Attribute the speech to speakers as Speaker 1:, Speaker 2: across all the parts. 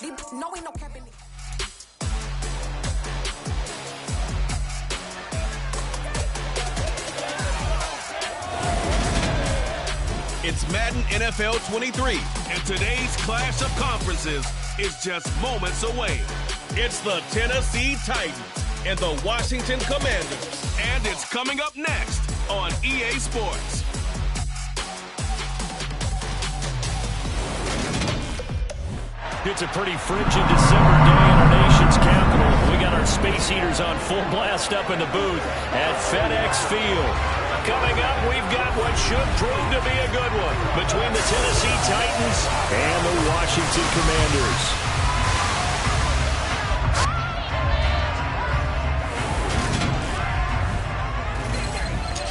Speaker 1: No, we no capping.
Speaker 2: It's Madden NFL 23, and today's clash of conferences is just moments away. It's the Tennessee Titans and the Washington Commanders, and it's coming up next on EA Sports.
Speaker 3: It's a pretty frigid December day in our nation's capital. We got our space heaters on full blast up in the booth at FedEx Field. Coming up, we've got what should prove to be a good one between the Tennessee Titans and the Washington Commanders.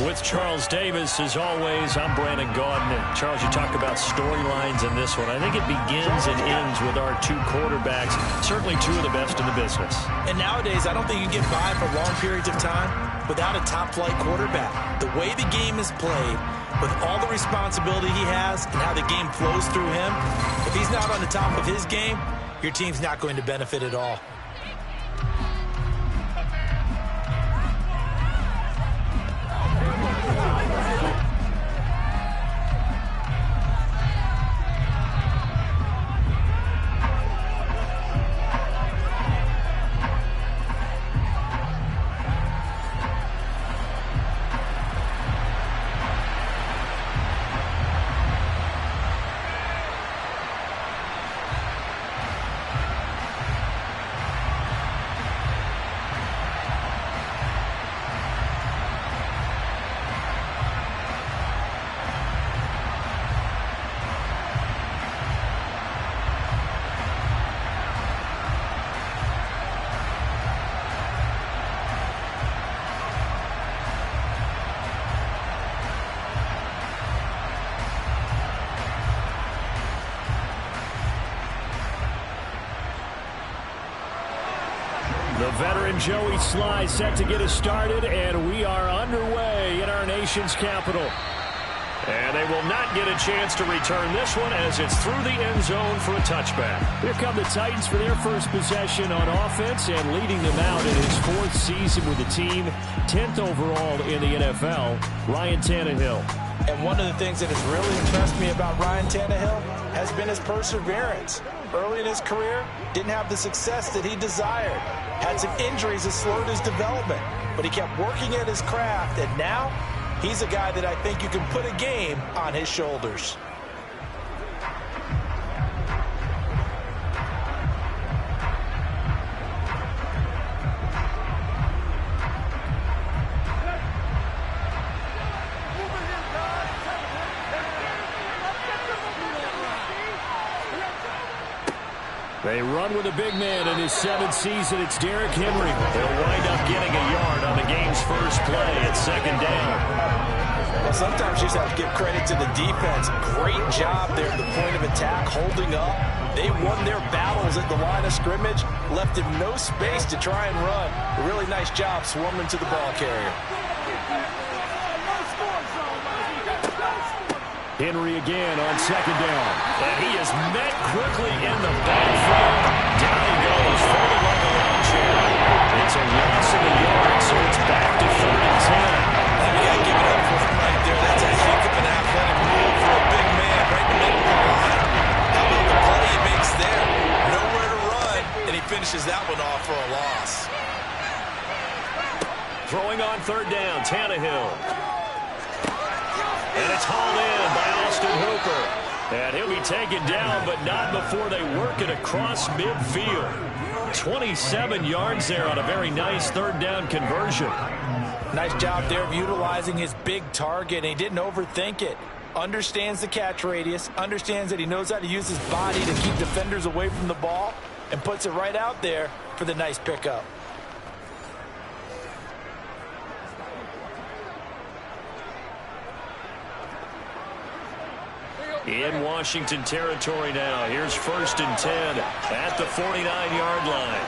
Speaker 3: With Charles Davis, as always, I'm Brandon Gaudin. And Charles, you talk about storylines in this one. I think it begins and ends with our two quarterbacks, certainly two of the best in the business.
Speaker 4: And nowadays, I don't think you can get by for long periods of time without a top-flight quarterback. The way the game is played, with all the responsibility he has and how the game flows through him, if he's not on the top of his game, your team's not going to benefit at all.
Speaker 3: The veteran Joey Sly set to get us started, and we are underway in our nation's capital. And they will not get a chance to return this one as it's through the end zone for a touchback. Here come the Titans for their first possession on offense, and leading them out in his fourth season with the team, 10th overall in the NFL, Ryan Tannehill.
Speaker 4: And one of the things that has really impressed me about Ryan Tannehill has been his perseverance. Early in his career, didn't have the success that he desired. Had some injuries that slowed his development, but he kept working at his craft, and now he's a guy that I think you can put a game on his shoulders.
Speaker 3: They run with a big man in his 7th season. It's Derrick Henry. He'll wind up getting a yard on the game's first play at second down.
Speaker 4: Well, sometimes you just have to give credit to the defense. Great job there at the point of attack, holding up. They won their battles at the line of scrimmage, left him no space to try and run. A really nice job swarming to the ball carrier.
Speaker 3: Henry again on second down. And he is met quickly in the backfield. Down he goes, folded like a lawn chair. It's a loss of a yard, so it's back to 3rd and 10.
Speaker 4: You got to give it up for him right there. That's a heck of an athletic move for a big man right in the middle of the line. How about the play he makes there? Nowhere to run, and he finishes that one off for a loss.
Speaker 3: Throwing on 3rd down, Tannehill. And it's hauled in by Austin Hooper. And he'll be taken down, but not before they work it across midfield. 27 yards there on a very nice 3rd down conversion.
Speaker 4: Nice job there of utilizing his big target, and he didn't overthink it. Understands the catch radius, understands that he knows how to use his body to keep defenders away from the ball, and puts it right out there for the nice pickup.
Speaker 3: In Washington territory now. Here's 1st and 10 at the 49-yard line.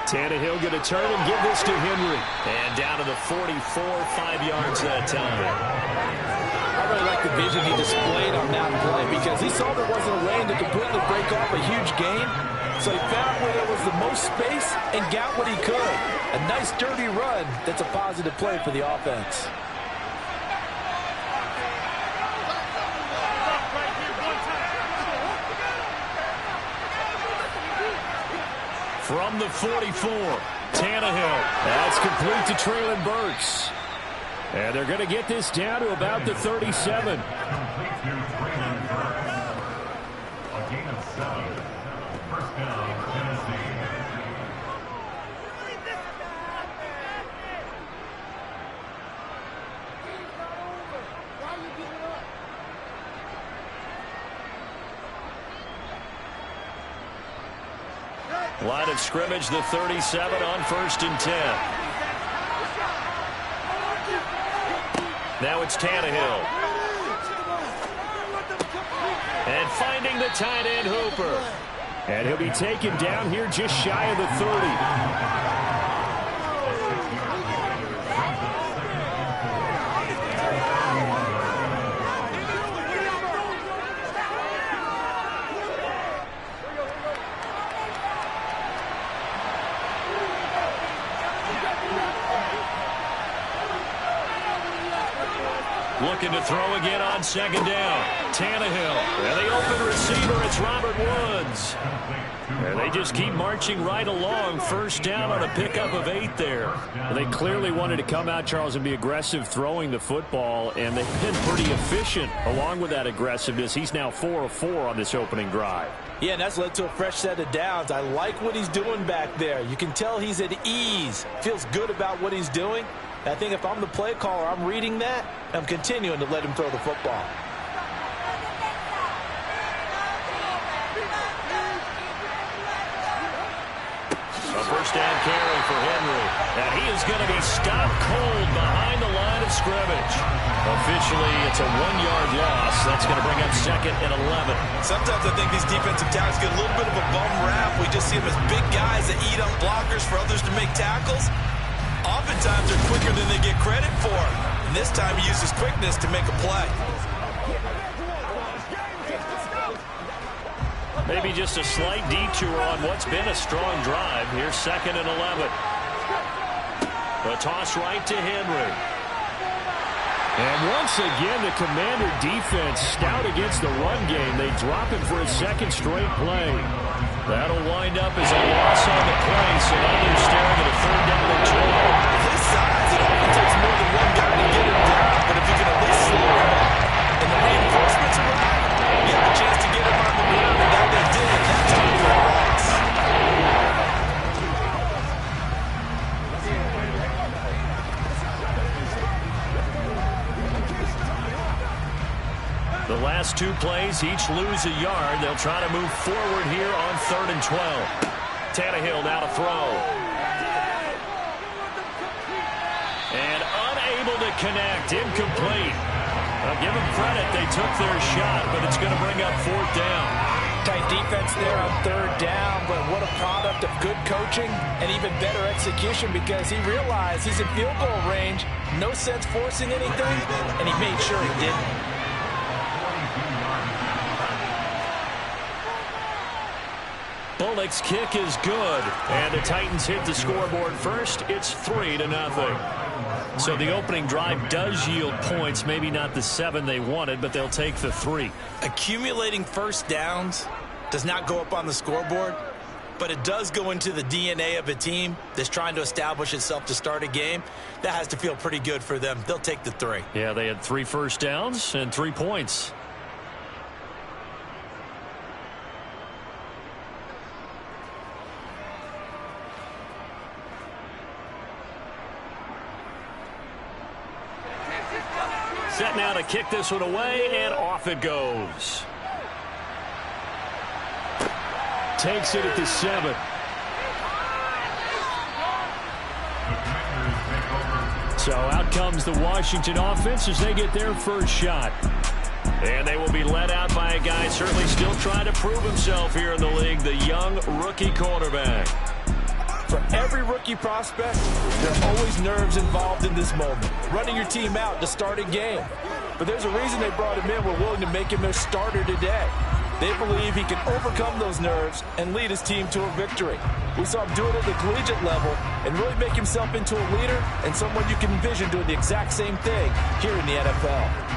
Speaker 3: Tannehill going to turn and give this to Henry. And down to the 44, 5 yards that time.
Speaker 4: I really like the vision he displayed on that play because he saw there wasn't a lane to completely break off a huge gain. So he found where there was the most space and got what he could. A nice dirty run that's a positive play for the offense.
Speaker 3: From the 44, Tannehill. That's complete to Traylon Burks. And they're going to get this down to about the 37. Line of scrimmage, the 37 on 1st and 10. Now it's Tannehill. And finding the tight end Hooper. And he'll be taken down here just shy of the 30. Looking to throw again on 2nd down. Tannehill. And the open receiver, it's Robert Woods. And they just keep marching right along. 1st down on a pickup of 8 there.
Speaker 1: Well, they clearly wanted to come out, Charles, and be aggressive throwing the football, and they've been pretty efficient along with that aggressiveness. He's now 4 of 4 on this opening drive.
Speaker 4: Yeah, and that's led to a fresh set of downs. I like what he's doing back there. You can tell he's at ease. Feels good about what he's doing. I think if I'm the play caller, I'm reading that. I'm continuing to let him throw the football.
Speaker 3: A 1st down carry for Henry. And he is going to be stopped cold behind the line of scrimmage. Officially, it's a 1-yard loss. That's going to bring up 2nd and 11.
Speaker 4: Sometimes I think these defensive tackles get a little bit of a bum rap. We just see them as big guys that eat up blockers for others to make tackles. Oftentimes they're quicker than they get credit for. And this time he uses quickness to make a play.
Speaker 3: Maybe just a slight detour on what's been a strong drive. Here's 2nd and 11. The toss right to Henry.
Speaker 1: And once again, the Commander defense stout against the run game. They drop him for a 2nd straight play.
Speaker 3: That'll wind up as a loss on the play, so now they're staring at a 3rd down and 12.
Speaker 4: His size, it often takes more than one guy to get him down, but if you can at least slow him up and the reinforcements arrive, you have a chance to get him on the ground, and that they did. That's going to be a loss.
Speaker 3: The last 2 plays, each lose a yard. They'll try to move forward here on 3rd and 12. Tannehill now to throw. And unable to connect. Incomplete. I'll give them credit. They took their shot, but it's going to bring up 4th down.
Speaker 4: Tight defense there on 3rd down, but what a product of good coaching and even better execution because he realized he's in field goal range. No sense forcing anything, and he made sure he didn't.
Speaker 3: Bullock's kick is good, and the Titans hit the scoreboard first. It's 3-0. So the opening drive does yield points, maybe not the 7 they wanted, but they'll take the 3.
Speaker 4: Accumulating 1st downs does not go up on the scoreboard, but it does go into the DNA of a team that's trying to establish itself to start a game. That has to feel pretty good for them. They'll take the 3.
Speaker 3: Yeah, they had 3 first downs and 3 points. Set now to kick this one away, and off it goes.
Speaker 1: Takes it at the 7. So out comes the Washington offense as they get their first shot.
Speaker 3: And they will be led out by a guy certainly still trying to prove himself here in the league, the young rookie quarterback.
Speaker 4: For every rookie prospect, there are always nerves involved in this moment. Running your team out to start a game. but there's a reason they brought him in. We're willing to make him their starter today. They believe he can overcome those nerves and lead his team to a victory. We saw him do it at the collegiate level and really make himself into a leader and someone you can envision doing the exact same thing here in the NFL.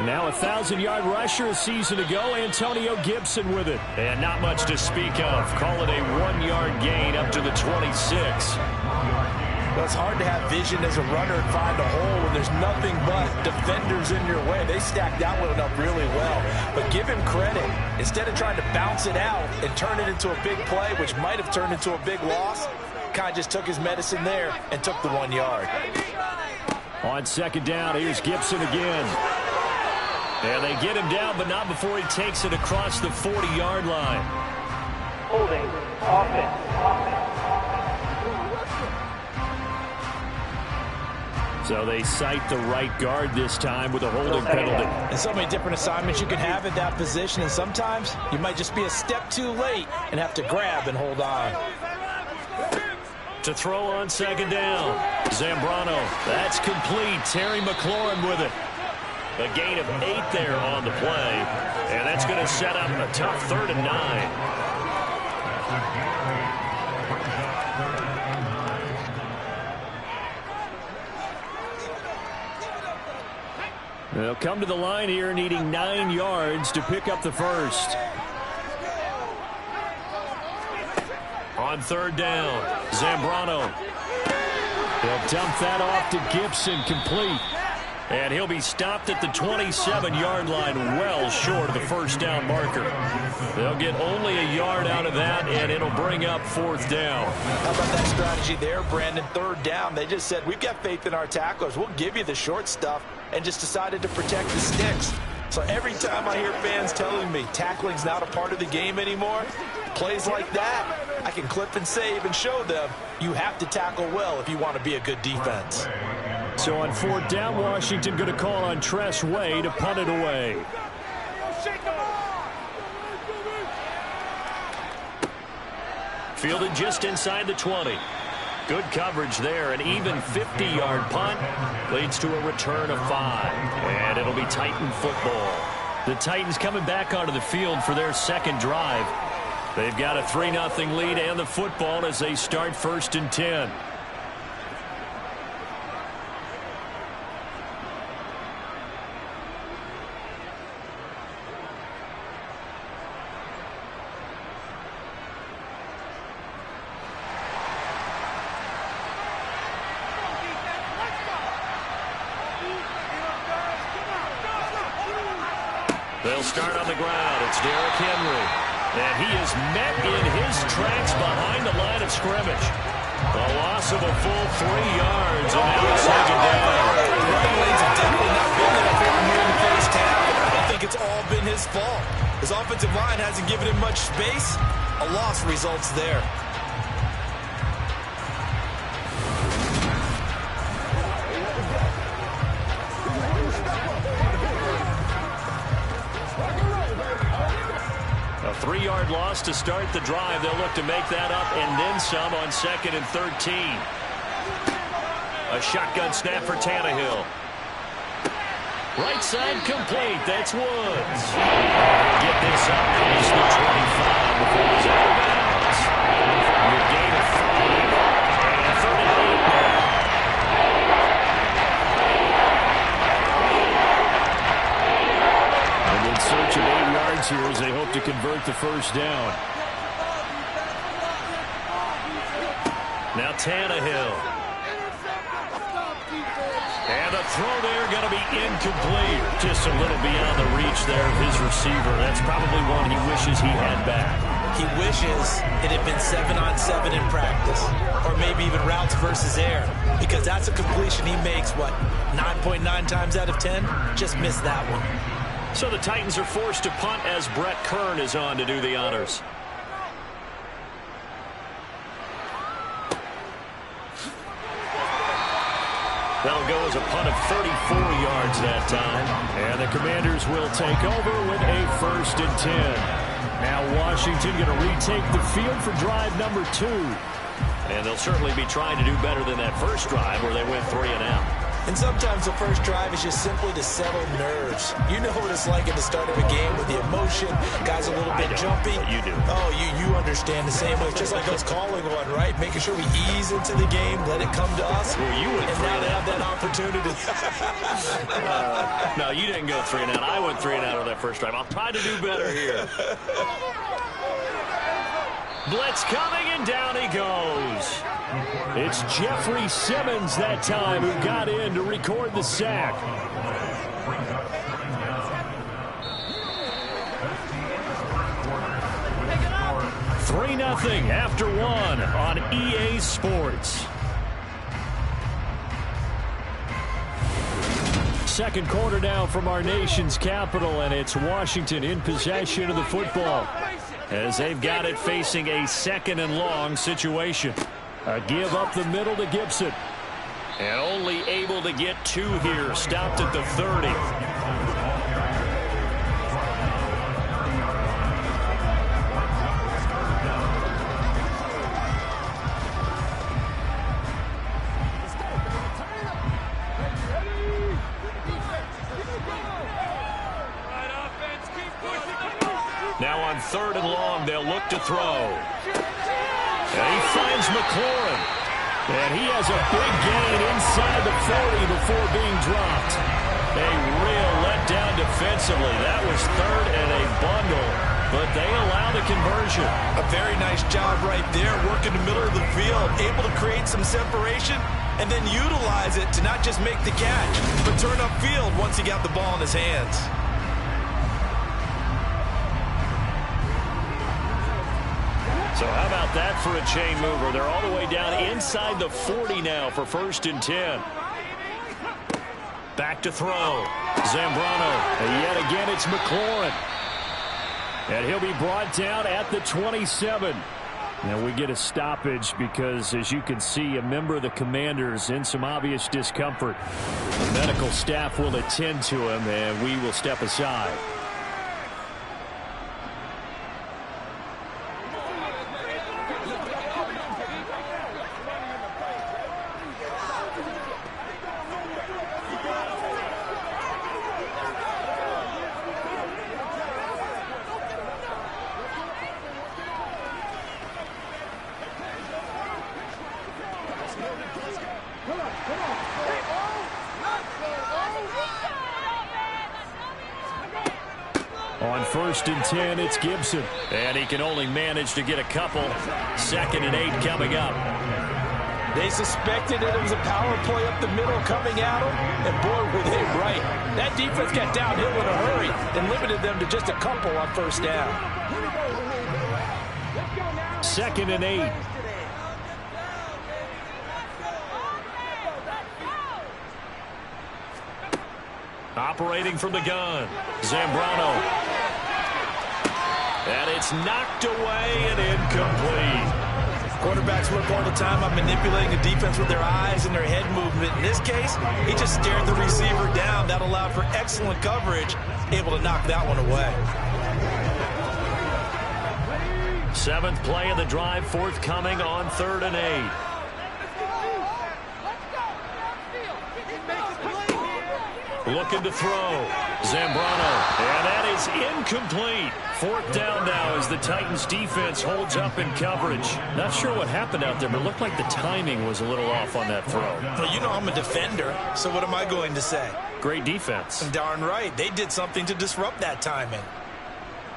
Speaker 3: Now a 1,000-yard rusher a season ago, Antonio Gibson with it. And not much to speak of. Call it a 1-yard gain up to the 26.
Speaker 4: Well, it's hard to have vision as a runner and find a hole when there's nothing but defenders in your way. They stacked that one up really well. But give him credit. Instead of trying to bounce it out and turn it into a big play, which might have turned into a big loss, kind of just took his medicine there and took the 1 yard.
Speaker 3: On second down, here's Gibson again. And they get him down, but not before he takes it across the 40-yard line.
Speaker 5: Holding, offense.
Speaker 3: So they cite the right guard this time with a holding penalty.
Speaker 4: And so many different assignments you can have at that position, and sometimes you might just be a step too late and have to grab and hold on.
Speaker 3: To throw on second down, Zambrano. That's complete. Terry McLaurin with it. A gain of 8 there on the play, and that's going to set up a tough 3rd and 9. They'll come to the line here needing 9 yards to pick up the first. On 3rd down, Zambrano. They'll dump that off to Gibson, complete. And he'll be stopped at the 27-yard line, well short of the first down marker. They'll get only a yard out of that, and it'll bring up 4th down.
Speaker 4: How about that strategy there, Brandon? 3rd down. They just said, we've got faith in our tacklers. We'll give you the short stuff, and just decided to protect the sticks. So every time I hear fans telling me tackling's not a part of the game anymore, plays like that, I can clip and save and show them you have to tackle well if you want to be a good defense.
Speaker 3: So on 4th down, Washington going to call on Tress Way to punt it away. Fielded just inside the 20. Good coverage there. An even 50-yard punt leads to a return of 5. And it'll be Titan football. The Titans coming back onto the field for their second drive. They've got a 3-0 lead and the football as they start 1st and 10. They'll start on the ground. It's Derrick Henry. And he is met in his tracks behind the line of scrimmage. A loss of a full 3 yards, and now it's 2nd down.
Speaker 4: Running lanes have definitely not been there for him here in the first half. I don't think it's all been his fault. His offensive line hasn't given him much space. A loss results there.
Speaker 3: A 3-yard loss to start the drive. They'll look to make that up and then some on 2nd and 13. A shotgun snap for Tannehill. Right side complete. That's Woods. Get this up past the 25 before it's out of bounds. The gain of 5. And 3rd and 8 now. And in search of 8 yards here as they hope to convert the first down. Now Tannehill. And the throw there going to be incomplete. Just a little beyond the reach there of his receiver. That's probably one he wishes he had back.
Speaker 4: He wishes it had been 7-on-7 in practice. Or maybe even routes versus air. Because that's a completion he makes, what, 9.9 times out of 10? Just missed that one.
Speaker 3: So the Titans are forced to punt as Brett Kern is on to do the honors.
Speaker 1: That'll go as a punt of 34 yards that time. And the Commanders will take over with a 1st and 10. Now Washington going to retake the field for drive number 2. And they'll certainly be trying to do better than that first drive where they went 3 and out.
Speaker 4: And sometimes the first drive is just simply to settle nerves. You know what it's like at the start of a game with the emotion, guys a little bit jumpy.
Speaker 1: You do.
Speaker 4: Oh, you understand the same way. It's just like us calling one, right? Making sure we ease into the game, let it come to us.
Speaker 1: Well, you went
Speaker 4: and now they have that opportunity.
Speaker 1: No, you didn't go 3 and out. I went 3 and out on that first drive. I'll try to do better here. Blitz coming, and down he goes. It's Jeffrey Simmons that time who got in to record the sack. 3-0 after 1 on EA Sports. Second quarter now from our nation's capital, and it's Washington in possession of the football as they've got it facing a 2nd and long situation. A give up the middle to Gibson. And only able to get 2 here. Stopped at the 30. Now on 3rd and long, they'll look to throw. And he finds McLaurin. And he has a big gain inside the 40 before being dropped. A real letdown defensively. That was 3rd and a bundle, but they allow the conversion.
Speaker 4: A very nice job right there, working the middle of the field, able to create some separation, and then utilize it to not just make the catch, but turn upfield once he got the ball in his hands.
Speaker 1: So how about that for a chain mover? They're all the way down inside the 40 now for 1st and 10. Back to throw. Zambrano. And yet again, it's McLaurin. And he'll be brought down at the 27. Now we get a stoppage because, as you can see, a member of the Commanders in some obvious discomfort. The medical staff will attend to him, and we will step aside. On 1st and 10, it's Gibson. And he can only manage to get a couple. 2nd and 8 coming up.
Speaker 4: They suspected that it was a power play up the middle coming at them, and boy, were they right. That defense got downhill in a hurry and limited them to just a couple on 1st down.
Speaker 1: 2nd and 8. Operating from the gun, Zambrano. And it's knocked away and incomplete.
Speaker 4: Quarterbacks work all the time on manipulating the defense with their eyes and their head movement. In this case, he just stared the receiver down. That allowed for excellent coverage, able to knock that one away.
Speaker 1: 7th play of the drive, forthcoming on 3rd and 8. Looking to throw. Zambrano. And that is incomplete. 4th down now as the Titans defense holds up in coverage. Not sure what happened out there, but it looked like the timing was a little off on that throw.
Speaker 4: Well, you know I'm a defender, so what am I going to say?
Speaker 1: Great defense.
Speaker 4: Darn right. They did something to disrupt that timing.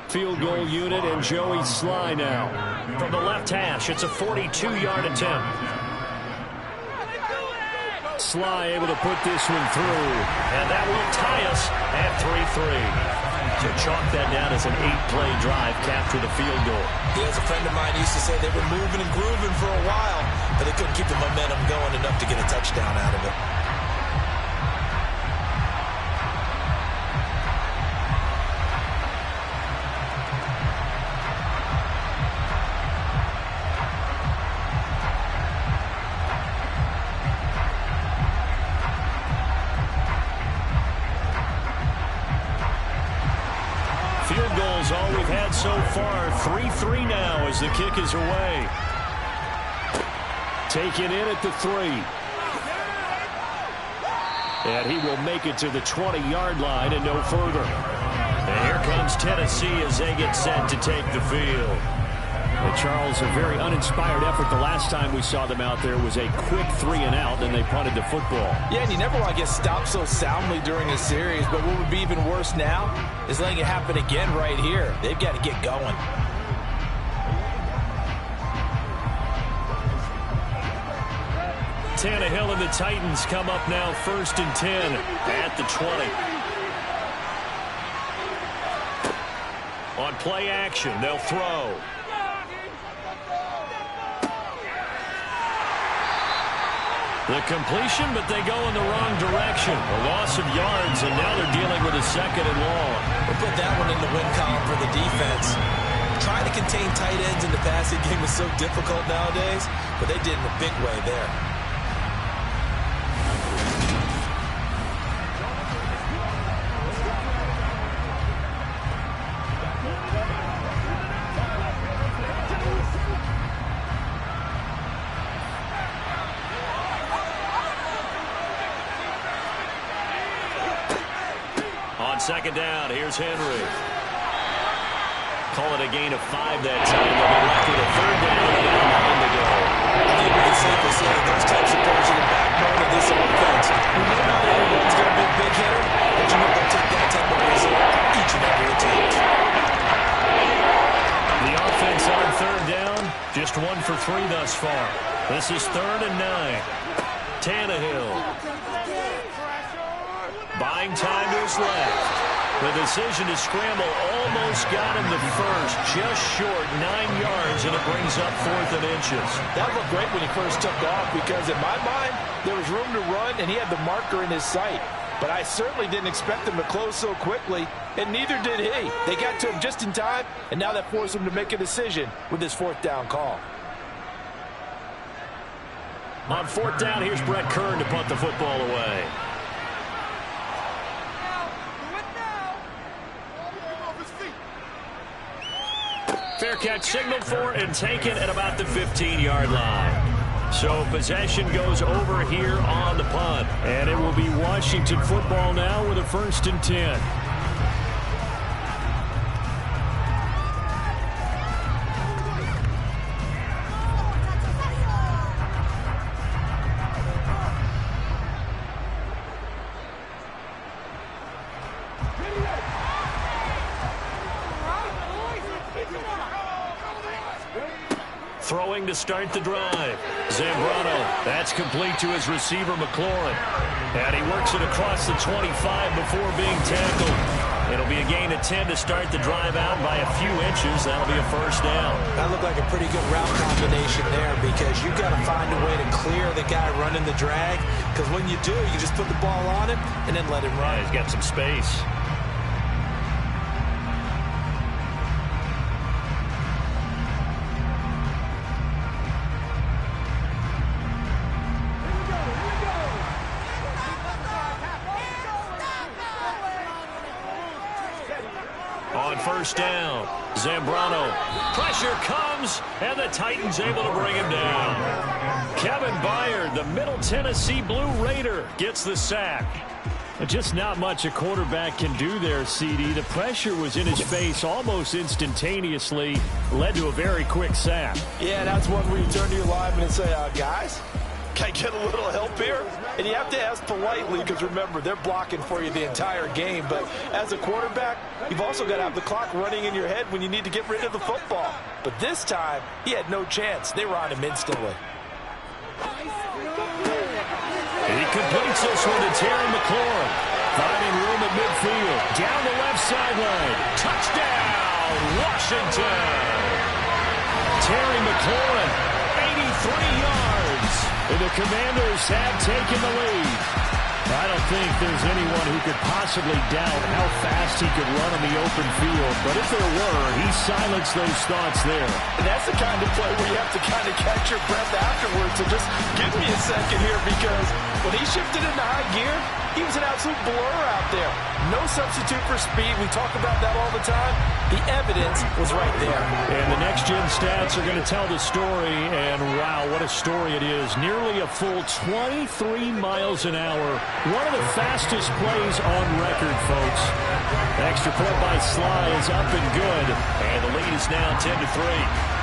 Speaker 1: Field goal unit and Joey Sly now. From the left hash, it's a 42-yard attempt. Sly able to put this one through, and that will tie us at 3-3. To chalk that down as an 8-play drive, capture the field goal.
Speaker 4: Yeah, as a friend of mine used to say, they were moving and grooving for a while, but they couldn't keep the momentum going enough to get a touchdown out of it.
Speaker 1: far. 3-3 now as the kick is away. Taken in at the 3. And he will make it to the 20-yard line and no further. And here comes Tennessee as they get set to take the field. And Charles, a very uninspired effort. The last time we saw them out there was a quick 3-and-out, and they punted the football.
Speaker 4: Yeah, and you never want to get stopped so soundly during a series, but what would be even worse now is letting it happen again right here. They've got to get going.
Speaker 1: Tannehill and the Titans come up now 1st and 10 at the 20. On play action, they'll throw. The completion, but they go in the wrong direction. A loss of yards, and now they're dealing with a 2nd and long.
Speaker 4: We'll put that one in the win column for the defense. Trying to contain tight ends in the passing game is so difficult nowadays, but they did in a big way there.
Speaker 1: On 2nd down, here's Henry. Call it a gain of 5 that time. They'll be left with a 3rd down and a line to go.
Speaker 4: I think we can safely say that those types of plays are the backbone of this offense. We know not everyone's going to be a big hitter, but you know they'll take that type of result each and every attempt.
Speaker 1: The offense on 3rd down, just 1 for 3 thus far. This is 3rd and 9. Tannehill. Buying time to his left. The decision to scramble almost got him the first, just short 9 yards, and it brings up 4th and inches.
Speaker 4: That looked great when he first took off because, in my mind, there was room to run, and he had the marker in his sight. But I certainly didn't expect him to close so quickly, and neither did he. They got to him just in time, and now that forced him to make a decision with his 4th down call.
Speaker 1: On 4th down, here's Brett Kern to punt the football away. Fair catch signaled for and taken at about the 15-yard line. So possession goes over here on the punt. And it will be Washington football now with a 1st and 10. Throwing to start the drive. Zambrano, that's complete to his receiver, McLaurin. And he works it across the 25 before being tackled. It'll be a gain of 10 to start the drive out by a few inches. That'll be a 1st down.
Speaker 4: That looked like a pretty good route combination there because you've got to find a way to clear the guy running the drag. Because when you do, you just put the ball on him and then let him run.
Speaker 1: Yeah, he's got some space. On 1st down, Zambrano. Pressure comes, and the Titans able to bring him down. Kevin Byard, the Middle Tennessee Blue Raider, gets the sack. Just not much a quarterback can do there, CD. The pressure was in his face almost instantaneously, led to a very quick sack.
Speaker 4: Yeah, that's one where you turn to your lineman and say, guys, can I get a little help here? And you have to ask politely because, remember, they're blocking for you the entire game. But as a quarterback, you've also got to have the clock running in your head when you need to get rid of the football. But this time, he had no chance. They were on him instantly.
Speaker 1: And he completes this one to Terry McLaurin. Finding room at midfield. Down the left sideline. Touchdown, Washington. Terry McLaurin, 83 yards. And the Commanders have taken the lead. I don't think there's anyone who could possibly doubt how fast he could run on the open field. But if there were, he silenced those thoughts there.
Speaker 4: And that's the kind of play where you have to kind of catch your breath afterwards. So just give me a second here, because when he shifted into high gear, he was an absolute blur out there. No substitute for speed. We talk about that all the time. The evidence was right there.
Speaker 1: And the next-gen stats are going to tell the story. And, wow, what a story it is. Nearly a full 23 miles an hour. One of the fastest plays on record, folks. The extra point by Sly is up and good. And the lead is now 10-3.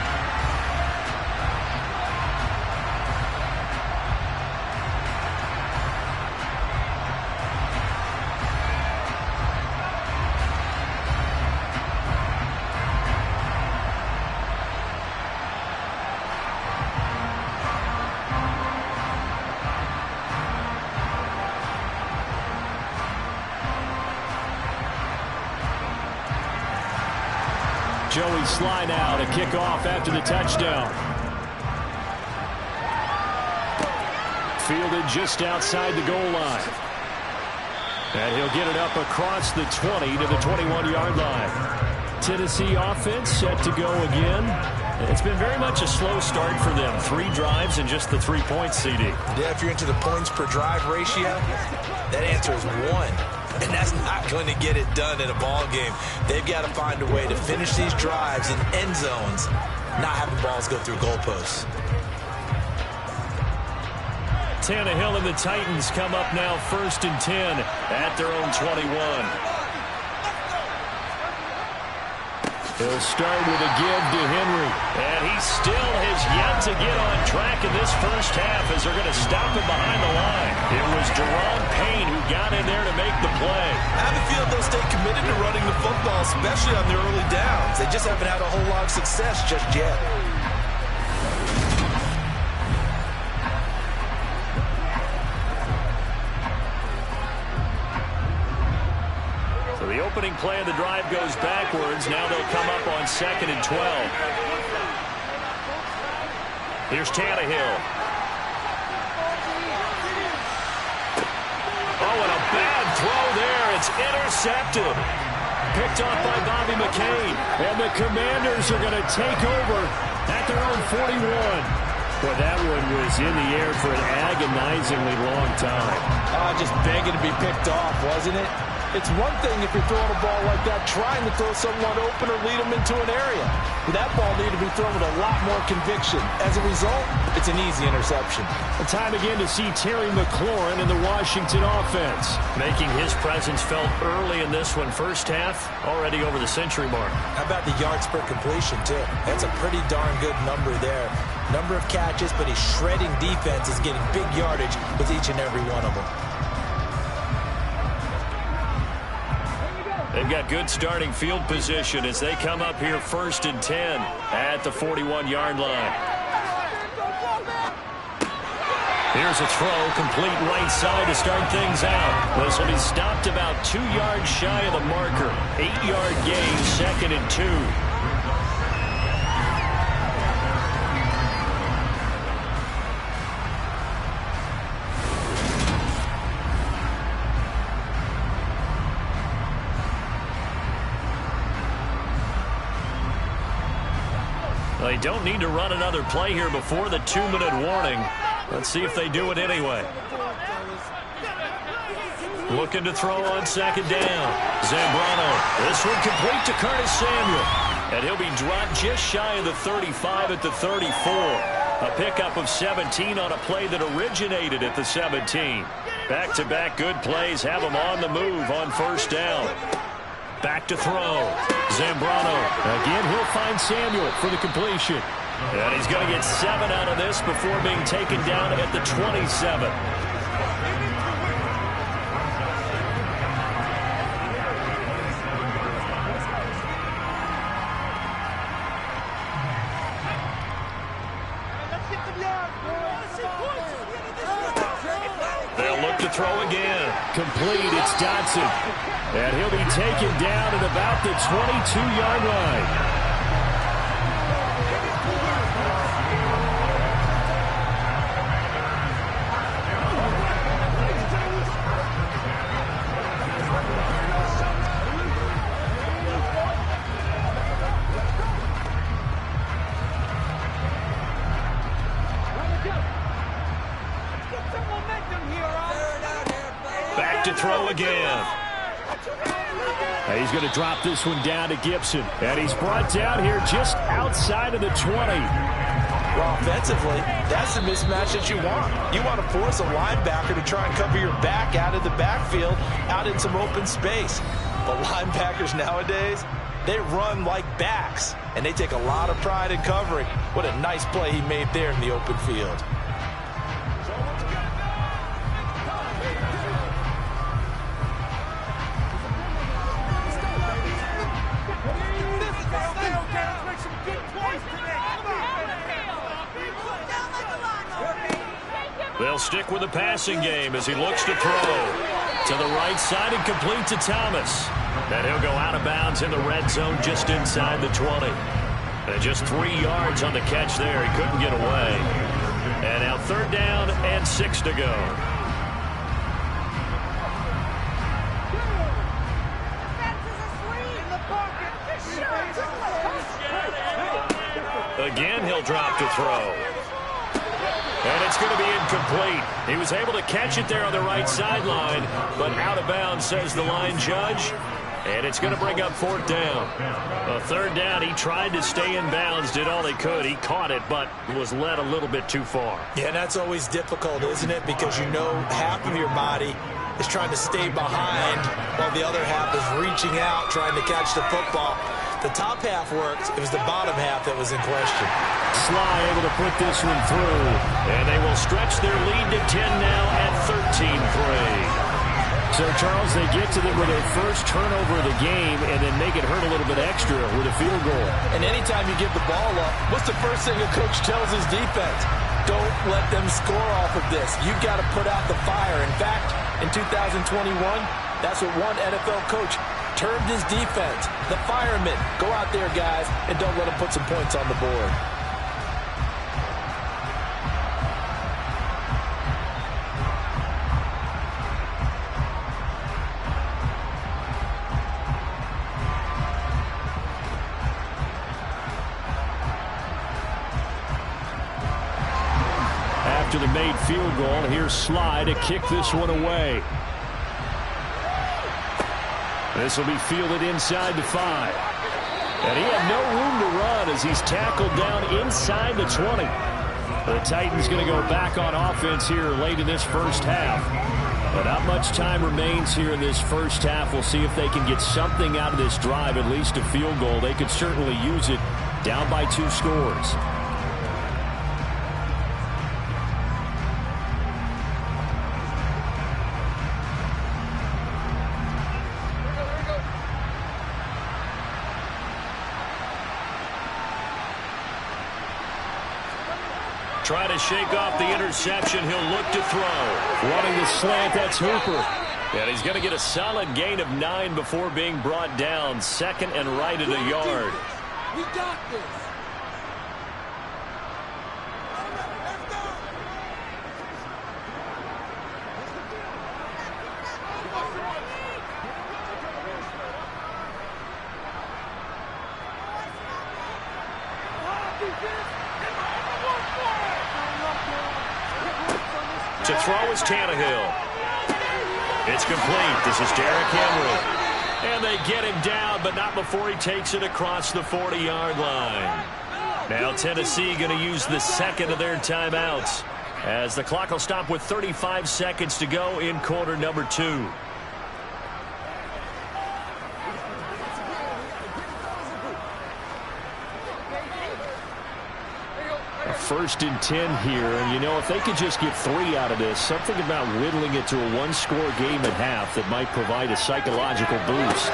Speaker 1: Joey Sly now to kick off after the touchdown. Fielded just outside the goal line. And he'll get it up across the 20 to the 21-yard line. Tennessee offense set to go again. It's been very much a slow start for them. 3 drives and just the 3 points, CD.
Speaker 4: Yeah, if you're into the points per drive ratio, that answer is 1. And that's not going to get it done in a ball game. They've got to find a way to finish these drives in end zones, not having balls go through goalposts.
Speaker 1: Tannehill and the Titans come up now 1st and 10 at their own 21. He'll start with a give to Henry. And he still has yet to get on track in this first half as they're going to stop him behind the line. It was Jerron Payne who got in there to make the play.
Speaker 4: I have a feeling they'll stay committed to running the football, especially on their early downs. They just haven't had a whole lot of success just yet.
Speaker 1: The opening play of the drive goes backwards. Now they'll come up on 2nd and 12. Here's Tannehill. Oh, and a bad throw there. It's intercepted. Picked off by Bobby McCain. And the Commanders are going to take over at their own 41. Boy, that one was in the air for an agonizingly long time.
Speaker 4: Just begging to be picked off, wasn't it? It's one thing if you're throwing a ball like that, trying to throw someone open or lead them into an area. But that ball needed to be thrown with a lot more conviction. As a result, it's an easy interception.
Speaker 1: A time again to see Terry McLaurin in the Washington offense, making his presence felt early in this one. First half, already over the century mark.
Speaker 4: How about the yards per completion, too? That's a pretty darn good number there. Number of catches, but he's shredding defense, is getting big yardage with each and every one of them.
Speaker 1: They've got good starting field position as they come up here 1st and 10 at the 41-yard line. Here's a throw, complete right side to start things out. This will be stopped about 2 yards shy of the marker. 8-yard gain, 2nd and 2. They don't need to run another play here before the 2-minute warning. Let's see if they do it anyway. Looking to throw on 2nd down. Zambrano. This one complete to Curtis Samuel. And he'll be dropped just shy of the 35 at the 34. A pickup of 17 on a play that originated at the 17. Back-to-back good plays have him on the move on 1st down. Back to throw. Zambrano. Again, he'll find Samuel for the completion. And he's going to get 7 out of this before being taken down at the 27. They'll look to throw again. Complete. It's Dotson. And he'll be taken down at about the 22-yard line. back to throw again. And he's going to drop this one down to Gibson. And he's brought down here just outside of the 20.
Speaker 4: Well, offensively, that's the mismatch that you want. You want to force a linebacker to try and cover your back out of the backfield, out in some open space. But linebackers nowadays, they run like backs, and they take a lot of pride in covering. What a nice play he made there in the open field.
Speaker 1: They'll stick with the passing game as he looks to throw. To the right side and complete to Thomas. And he'll go out of bounds in the red zone just inside the 20. And just 3 yards on the catch there. He couldn't get away. And now 3rd down and 6 to go. Again, he'll drop to throw. And it's going to be incomplete. He was able to catch it there on the right sideline, but out of bounds, says the line judge. And it's going to bring up 4th down. A 3rd down, he tried to stay in bounds, did all he could. He caught it, but was led a little bit too far.
Speaker 4: Yeah, that's always difficult, isn't it? Because you know half of your body is trying to stay behind while the other half is reaching out, trying to catch the football. The top half worked. It was the bottom half that was in question.
Speaker 1: Sly able to put this one through. And they will stretch their lead to 10 now at 13-3. So, Charles, they get to them with their first turnover of the game and then make it hurt a little bit extra with a field goal.
Speaker 4: And anytime you give the ball up, what's the first thing a coach tells his defense? Don't let them score off of this. You've got to put out the fire. In fact, in 2021, that's what one NFL coach termed his defense. The firemen. Go out there, guys, and don't let them put some points on the board.
Speaker 1: After the made field goal, here's Sly to kick this one away. This will be fielded inside the 5. And he had no room to run as he's tackled down inside the 20. The Titans going to go back on offense here late in this first half. But not much time remains here in this first half. We'll see if they can get something out of this drive, at least a field goal. They could certainly use it down by 2 scores. Trying to shake off the interception. He'll look to throw. Running the slant, that's Hooper. And he's going to get a solid gain of 9 before being brought down. 2nd and right at a yard.
Speaker 6: We got this.
Speaker 1: To throw is Tannehill. It's complete. This is Derrick Henry. And they get him down, but not before he takes it across the 40-yard line. Now Tennessee going to use the 2nd of their timeouts as the clock will stop with 35 seconds to go in quarter number 2. 1st and 10 here, and you know, if they could just get 3 out of this, something about whittling it to a 1-score game at half that might provide a psychological boost.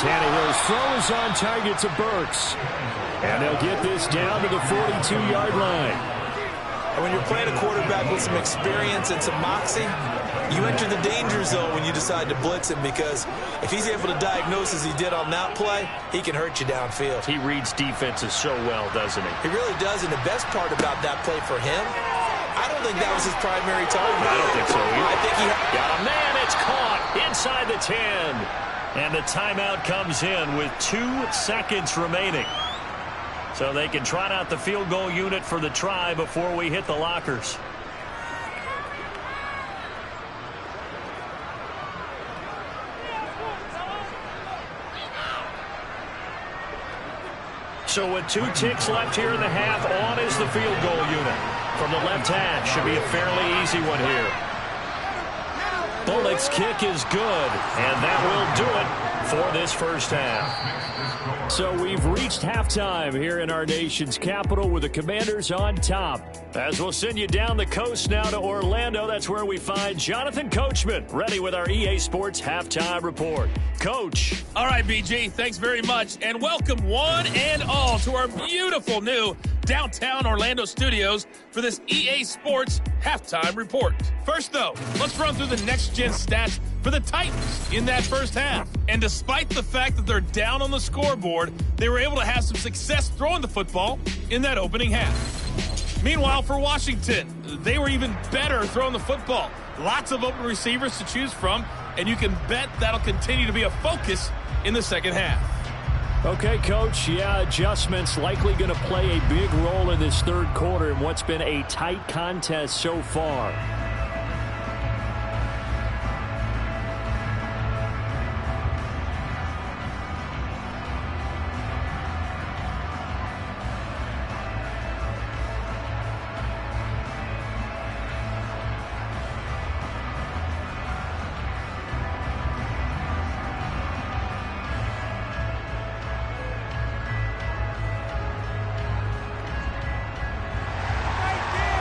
Speaker 1: Tannehill's throw is on target to Burks, and they'll get this down to the 42-yard line.
Speaker 4: And when you're playing a quarterback with some experience and some moxie, you enter the danger zone when you decide to blitz him, because if he's able to diagnose as he did on that play, he can hurt you downfield.
Speaker 1: He reads defenses so well, doesn't he?
Speaker 4: He really does, and the best part about that play for him, I don't think that was his primary target.
Speaker 1: I don't think so either.
Speaker 4: I think he
Speaker 1: got a man. It's caught inside the 10. And the timeout comes in with 2 seconds remaining. So they can trot out the field goal unit for the try before we hit the lockers. So with 2 ticks left here in the half, on is the field goal unit. From the left hash, should be a fairly easy one here. Bullock's kick is good, and that will do it for this first half. So we've reached halftime here in our nation's capital with the Commanders on top. As we'll send you down the coast now to Orlando, that's where we find Jonathan Coachman, ready with our EA Sports Halftime Report. Coach.
Speaker 6: All right, BG, thanks very much, and welcome one and all to our beautiful new downtown Orlando studios for this EA Sports Halftime Report. First, though, let's run through the next-gen stats for the Titans in that first half. And despite the fact that they're down on the scoreboard, they were able to have some success throwing the football in that opening half. Meanwhile, for Washington, they were even better throwing the football. Lots of open receivers to choose from, and you can bet that'll continue to be a focus in the second half.
Speaker 1: Okay, Coach, adjustments likely going to play a big role in this third quarter in what's been a tight contest so far.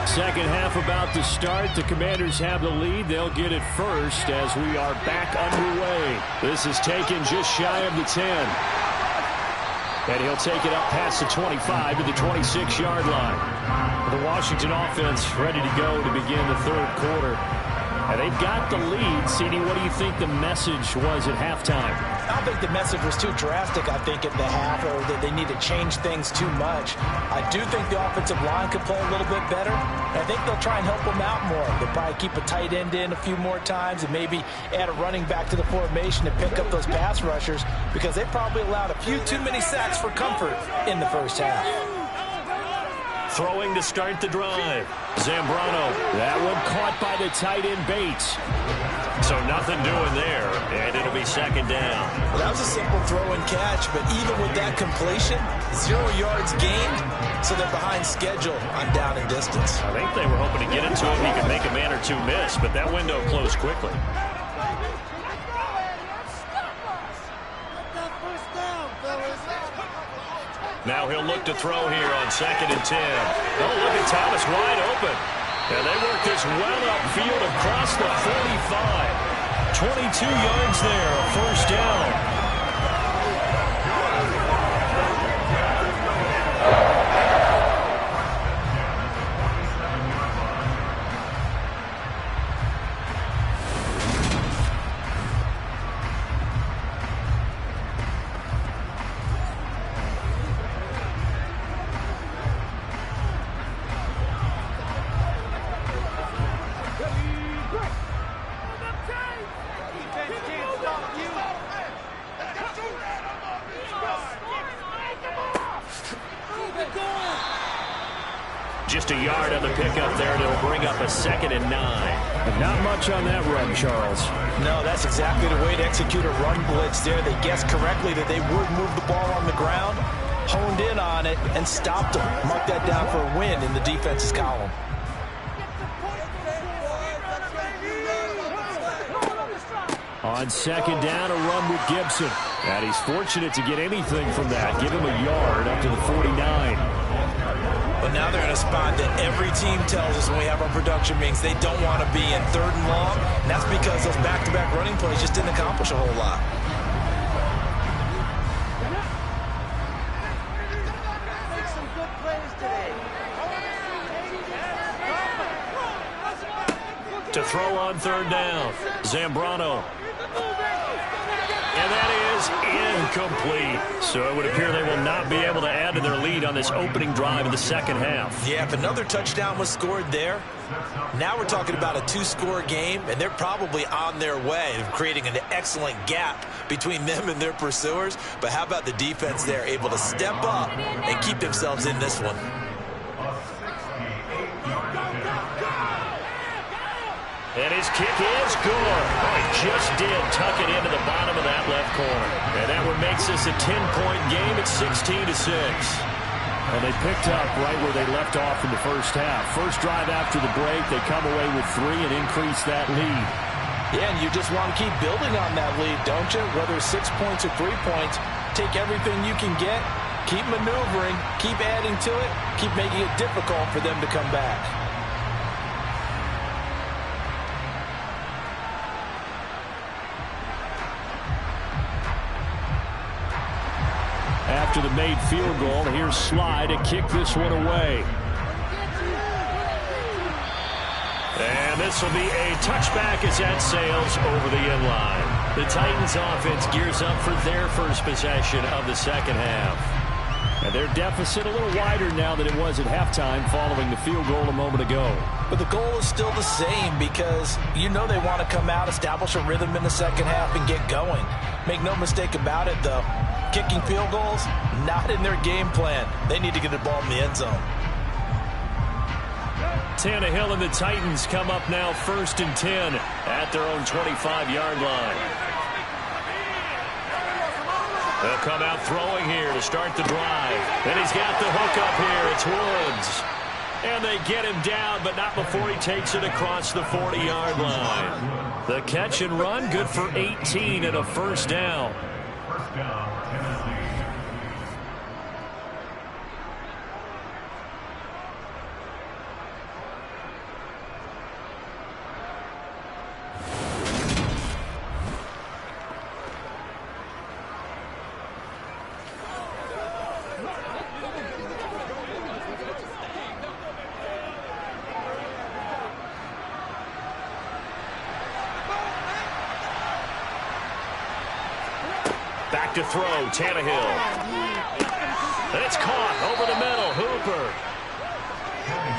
Speaker 1: Second half about to start. The Commanders have the lead. They'll get it first as we are back underway. This is taken just shy of the 10. And he'll take it up past the 25 to the 26-yard line. The Washington offense ready to go to begin the third quarter. And they've got the lead. CD, what do you think the message was at halftime?
Speaker 4: I don't think the message was too drastic, I think, at the half, or that they need to change things too much. I do think the offensive line could play a little bit better. I think they'll try and help them out more. They'll probably keep a tight end in a few more times and maybe add a running back to the formation to pick up those pass rushers, because they probably allowed a few too many sacks for comfort in the first half.
Speaker 1: Throwing to start the drive. Zambrano. That one caught by the tight end Bates. So nothing doing there, and it'll be second down.
Speaker 4: Well, that was a simple throw and catch, but even with that completion, 0 yards gained, so they're behind schedule on down and distance.
Speaker 1: I think they were hoping to get it to him. He could make a man or two miss, but that window closed quickly. Now he'll look to throw here on 2nd and 10. Oh, look at Thomas wide open. And they work this well upfield across the 45. 22 yards there, a first down. Just a yard on the pickup there, and it'll bring up a 2nd and 9. Not much on that run, Charles.
Speaker 4: No, that's exactly the way to execute a run blitz there. They guessed correctly that they would move the ball on the ground, honed in on it, and stopped them. Mark that down for a win in the defense's column.
Speaker 1: On 2nd down, a run with Gibson. And he's fortunate to get anything from that. Give him a yard up to the 49.
Speaker 4: But now they're in a spot that every team tells us when we have our production meetings they don't want to be in 3rd and long. And that's because those back-to-back running plays just didn't accomplish a whole lot.
Speaker 1: To throw on 3rd down, Zambrano. And that is incomplete. So it would appear they will not be able to add to their lead on this opening drive of the second half.
Speaker 4: Yeah, if another touchdown was scored there, now we're talking about a 2-score game, and they're probably on their way of creating an excellent gap between them and their pursuers. But how about the defense there, able to step up and keep themselves in this one?
Speaker 1: And his kick is good. Oh, he just did tuck it into the bottom of that left corner. And that one makes this a 10-point game at 16-6.
Speaker 3: Well, they picked up right where they left off in the first half. First drive after the break, they come away with 3 and increase that lead.
Speaker 4: Yeah, and you just want to keep building on that lead, don't you? Whether it's 6 points or 3 points, take everything you can get, keep maneuvering, keep adding to it, keep making it difficult for them to come back.
Speaker 3: After the made field goal, here's Sly to kick this one away.
Speaker 1: And this will be a touchback as that sails over the end line. The Titans offense gears up for their first possession of the second half.
Speaker 3: And their deficit a little wider now than it was at halftime following the field goal a moment ago.
Speaker 4: But the goal is still the same because you know they want to come out, establish a rhythm in the second half, and get going. Make no mistake about it, though. Kicking field goals, not in their game plan. They need to get the ball in the end zone.
Speaker 1: Tannehill and the Titans come up now 1st and 10 at their own 25-yard line. They'll come out throwing here to start the drive. And he's got the hook up here. It's Woods. And they get him down, but not before he takes it across the 40-yard line. The catch and run, good for 18 and a first down.
Speaker 7: First down, Tennessee.
Speaker 1: Back to throw, Tannehill. And it's caught over the middle, Hooper.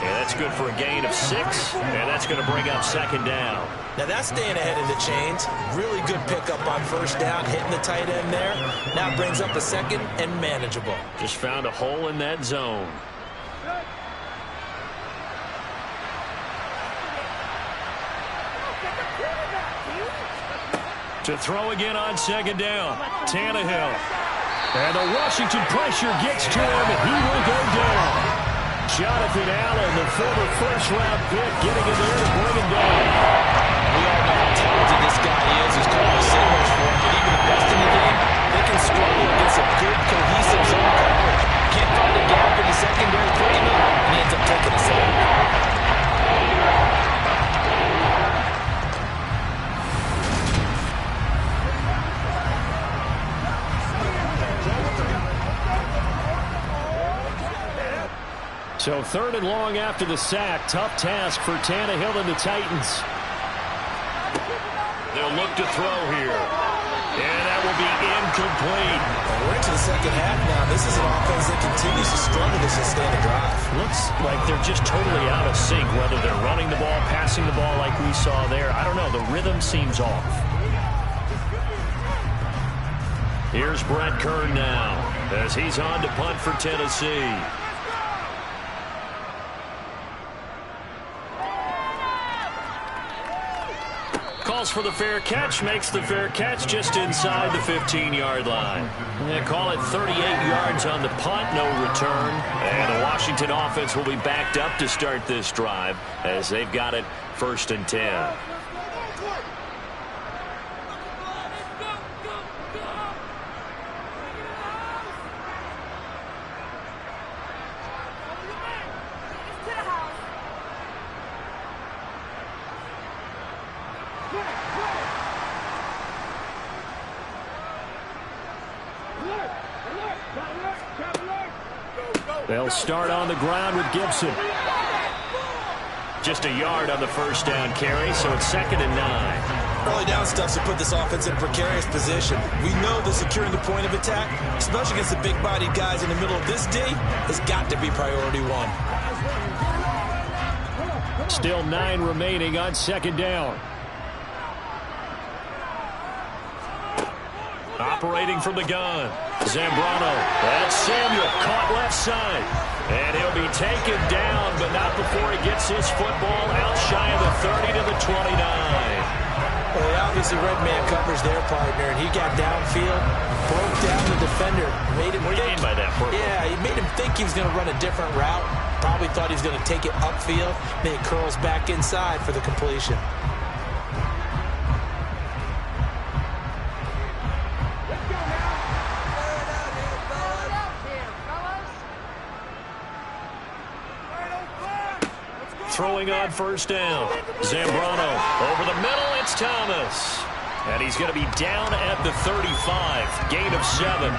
Speaker 1: And that's good for a gain of 6, and that's going to bring up second down.
Speaker 4: Now that's staying ahead of the chains. Really good pickup on first down, hitting the tight end there. Now brings up a second and manageable.
Speaker 1: Just found a hole in that zone. To throw again on second down, Tannehill. And the Washington pressure gets to him, and he will go down. Jonathan Allen, the former first-round pick, getting in there to bring him down.
Speaker 4: We all know how talented this guy is. He's called the signals for him, but even the best in the game, they can struggle against a good, cohesive zone coverage. Can't find a gap in the secondary quick enough, and he ends up taking a sack.
Speaker 3: So 3rd and long after the sack. Tough task for Tannehill and the Titans.
Speaker 1: They'll look to throw here. And that will be incomplete.
Speaker 4: We're into the second half now. This is an offense that continues to struggle to sustain a drive.
Speaker 1: Looks like they're just totally out of sync, whether they're running the ball, passing the ball like we saw there. I don't know. The rhythm seems off. Here's Brett Kern now as he's on to punt for Tennessee. Calls for the fair catch, makes the fair catch just inside the 15-yard line. They call it 38 yards on the punt, no return. And the Washington offense will be backed up to start this drive as they've got it 1st and 10.
Speaker 3: They'll start on the ground with Gibson.
Speaker 1: Just a yard on the first down carry, so it's 2nd and 9.
Speaker 4: Early down stuff's to put this offense in a precarious position. We know that securing the point of attack, especially against the big-bodied guys in the middle of this D, has got to be priority 1.
Speaker 3: Still 9 remaining on 2nd down.
Speaker 1: Operating from the gun. Zambrano. That's Samuel. Caught left side. And he'll be taken down, but not before he gets his football out shy of the 30 to the 29.
Speaker 4: Well, he obviously red man covers their partner, and he got downfield, broke down the defender, made him
Speaker 1: What do you mean by that, Purple?
Speaker 4: Yeah, he made him think he was going to run a different route. Probably thought he was going to take it upfield. Then he curls back inside for the completion.
Speaker 1: Throwing on first down. Zambrano over the middle. It's Thomas. And he's going to be down at the 35. Gain of 7.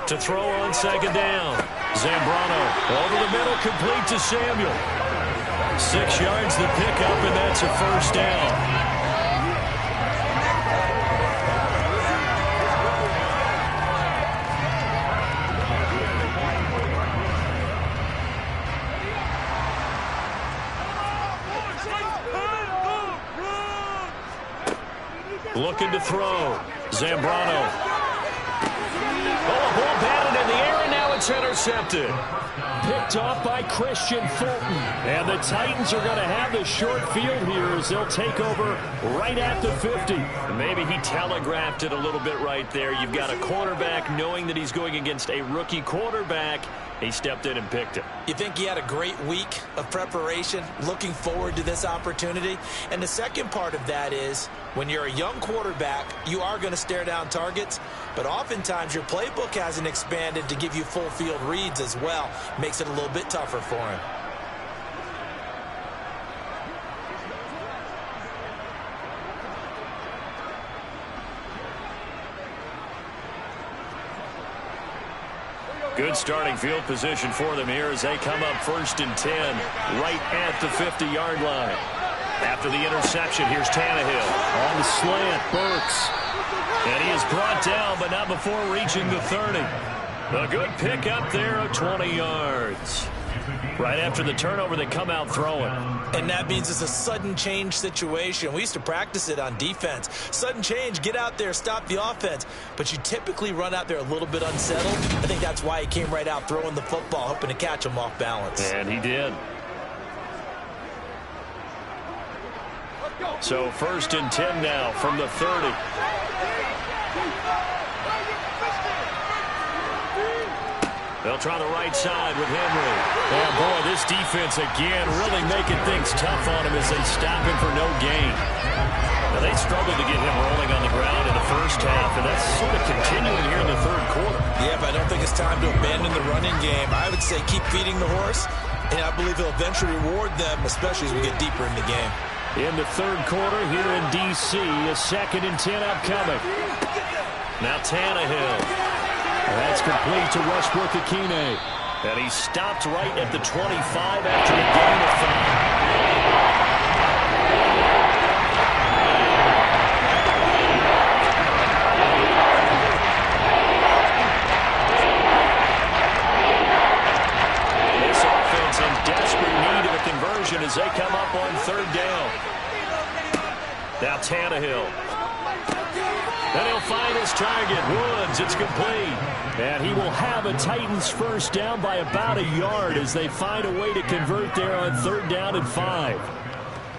Speaker 1: To throw on second down. Zambrano over the middle, complete to Samuel. 6 yards the pickup, and that's a first down. Looking to throw. Zambrano. Oh, a ball batted in the air, and now it's intercepted. Picked off by Christian Fulton. And the Titans are going to have the short field here as they'll take over right at the 50. Maybe he telegraphed it a little bit right there. You've got a quarterback knowing that he's going against a rookie quarterback. He stepped in and picked it.
Speaker 4: You think he had a great week of preparation, looking forward to this opportunity? And the second part of that is, when you're a young quarterback, you are going to stare down targets, but oftentimes your playbook hasn't expanded to give you full field reads as well. Makes it a little bit tougher for him.
Speaker 1: Good starting field position for them here as they come up 1st and 10 right at the 50-yard line. After the interception, here's Tannehill. On the slant, Burks. And he is brought down, but not before reaching the 30. A good pick up there of 20 yards. Right after the turnover, they come out throwing.
Speaker 4: And that means it's a sudden change situation. We used to practice it on defense. Sudden change, get out there, stop the offense. But you typically run out there a little bit unsettled. I think that's why he came right out throwing the football, hoping to catch him off balance.
Speaker 1: And he did. So 1st and 10 now from the 30. They'll try the right side with Henry. Oh, boy, this defense again really making things tough on him as they stop him for no gain. Now, they struggled to get him rolling on the ground in the first half, and that's sort of continuing here in the 3rd quarter.
Speaker 4: Yeah, but I don't think it's time to abandon the running game. I would say keep feeding the horse, and I believe he'll eventually reward them, especially as we get deeper in the game.
Speaker 1: In the 3rd quarter here in D.C., a 2nd and 10 upcoming. Now Tannehill. That's complete to Westbrook-Akine. And he stopped right at the 25 after a gain of 5. This offense in desperate need of a conversion as they come up on 3rd down. Now Tannehill. And he'll find his target. Woods, it's complete. And he will have a Titans first down by about a yard as they find a way to convert there on 3rd down and 5.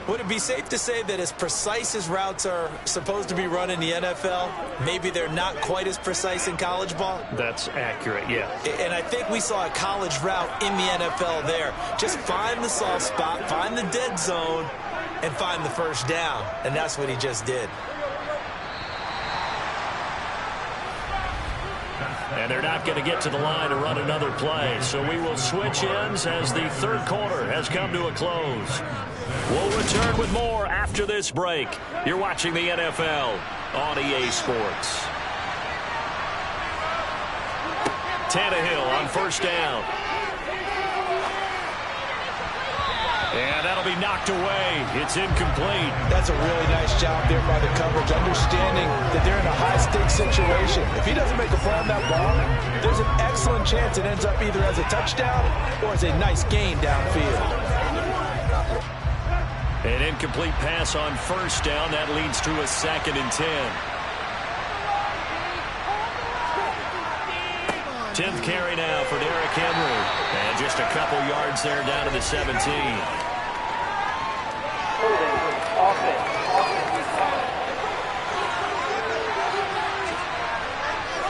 Speaker 4: Would it be safe to say that as precise as routes are supposed to be run in the NFL, maybe they're not quite as precise in college ball?
Speaker 1: That's accurate, yeah.
Speaker 4: And I think we saw a college route in the NFL there. Just find the soft spot, find the dead zone, and find the first down. And that's what he just did.
Speaker 1: And they're not going to get to the line to run another play. So we will switch ends as the 3rd quarter has come to a close. We'll return with more after this break. You're watching the NFL on EA Sports. Tannehill on first down. And that'll be knocked away. It's incomplete.
Speaker 4: That's a really nice job there by the coverage, understanding that they're in a high-stakes situation. If he doesn't make a play on that ball, there's an excellent chance it ends up either as a touchdown or as a nice gain downfield.
Speaker 1: An incomplete pass on first down. That leads to a 2nd and 10. 10th carry now for Derrick Henry. And just a couple yards there down to the 17.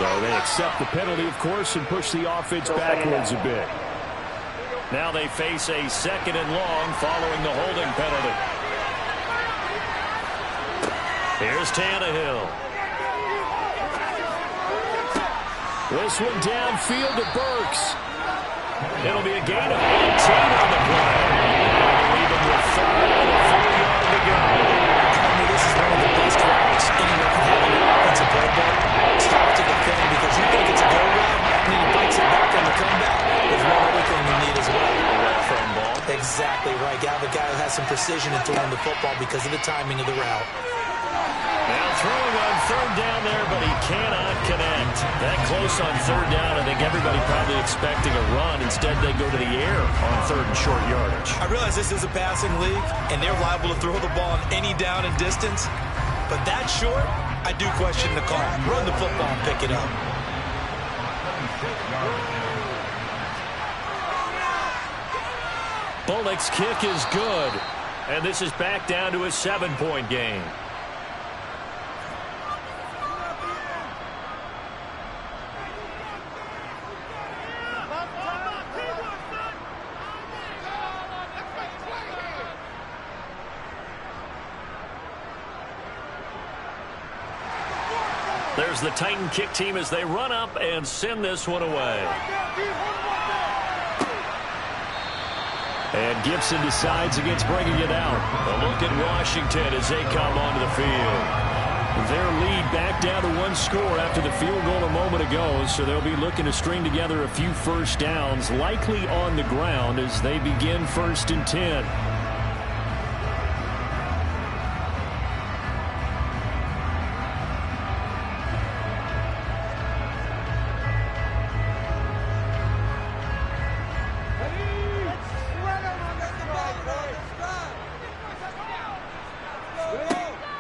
Speaker 3: So they accept the penalty, of course, and push the offense backwards a bit.
Speaker 1: Now they face a 2nd and long following the holding penalty. Here's Tannehill.
Speaker 3: This one downfield to Burks. It'll be a gain of 18 on the play. Leave him with 3rd and a 4-yard to go.
Speaker 4: This is one of the best routes anyone can have in the offensive playbook. Stop to defend because you think it's a go route, and then he bites it back on the comeback. There's one other thing you need as well.
Speaker 1: A well-thrown ball.
Speaker 4: Exactly right. You have a guy who has some precision in throwing the football because of the timing of the route.
Speaker 1: Now throwing on 3rd down there, but he cannot connect. That close on 3rd down, I think everybody probably expecting a run. Instead, they go to the air on 3rd and short yardage.
Speaker 4: I realize this is a passing league, and they're liable to throw the ball on any down and distance. But that short, I do question the call. Run the football and pick it up.
Speaker 1: Bullock's kick is good. And this is back down to a 7-point game. There's the Titan kick team as they run up and send this one away. And Gibson decides against bringing it out. A look at Washington as they come onto the field. Their lead back down to 1 score after the field goal a moment ago, so they'll be looking to string together a few first downs, likely on the ground as they begin 1st and 10.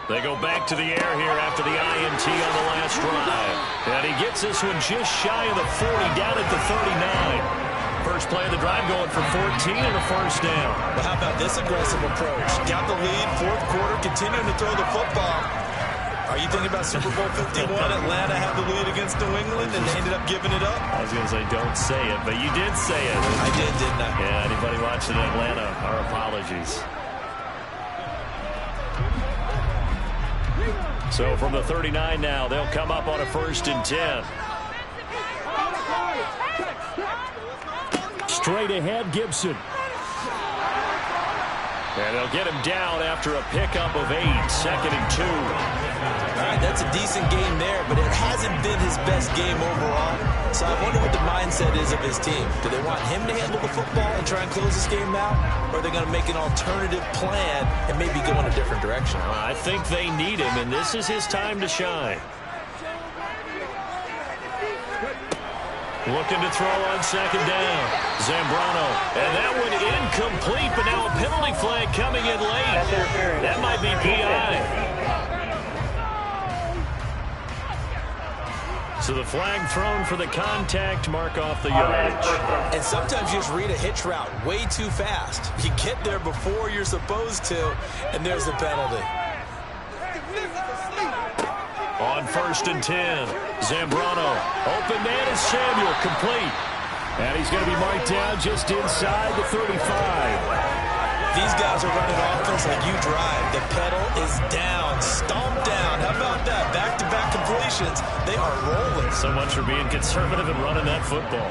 Speaker 1: They go back to the air here after the INT on the last drive. And he gets this one just shy of the 40, down at the 39. First play of the drive going for 14 and a first down.
Speaker 4: Well, how about this aggressive approach? Got the lead, 4th quarter, continuing to throw the football. Are you thinking about Super Bowl 51? Atlanta had the lead against New England, and they ended up giving it up?
Speaker 1: I was going to say, don't say it, but you did say it.
Speaker 4: I did, didn't I?
Speaker 1: Yeah, anybody watching Atlanta, our apologies. So from the 39 now, they'll come up on a 1st and 10.
Speaker 3: Straight ahead, Gibson.
Speaker 1: And they'll get him down after a pickup of 8, 2nd and 2.
Speaker 4: All right, that's a decent game there, but it hasn't been his best game overall. So I wonder what the mindset is of his team. Do they want him to handle the football and try and close this game out? Or are they going to make an alternative plan and maybe go in a different direction?
Speaker 1: I think they need him, and this is his time to shine. Looking to throw on 2nd down. Zambrano. And that one incomplete, but now a penalty flag coming in late. That might be PI. So the flag thrown for the contact, mark off the yardage.
Speaker 4: And sometimes you just read a hitch route way too fast. You get there before you're supposed to, and there's the penalty.
Speaker 1: On 1st and 10, Zambrano. Open man is Samuel, complete.
Speaker 3: And he's going to be marked down just inside the 35.
Speaker 4: These guys are running offense like you drive. The pedal is down, stomped down. How about that? Back-to-back completions. They are rolling.
Speaker 1: So much for being conservative and running that football.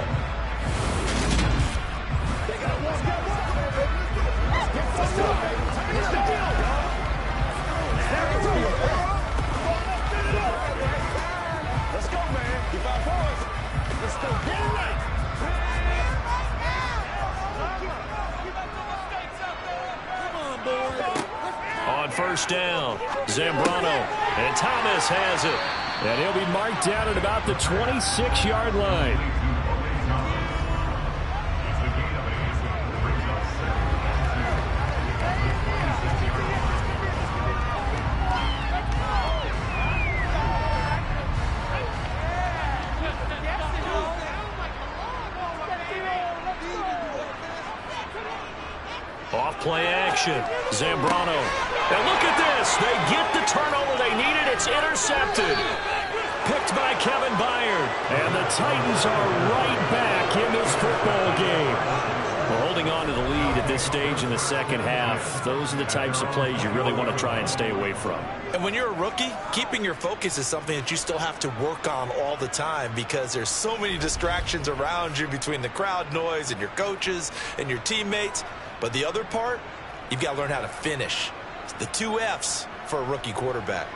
Speaker 7: Let's go, man. Keep our voice. Let's go. Get it right.
Speaker 1: first down. Zambrano, and Thomas has it. And he'll be marked down at about the 26-yard line. Off-play action. Zambrano. And look at this. They get the turnover they needed. It's intercepted. Picked by Kevin Byard. And the Titans are right back in this football game. We're holding on to the lead at this stage in the second half. Those are the types of plays you really want to try and stay away from.
Speaker 4: And when you're a rookie, keeping your focus is something that you still have to work on all the time because there's so many distractions around you between the crowd noise and your coaches and your teammates. But the other part, you've got to learn how to finish. It's the 2 F's for a rookie quarterback.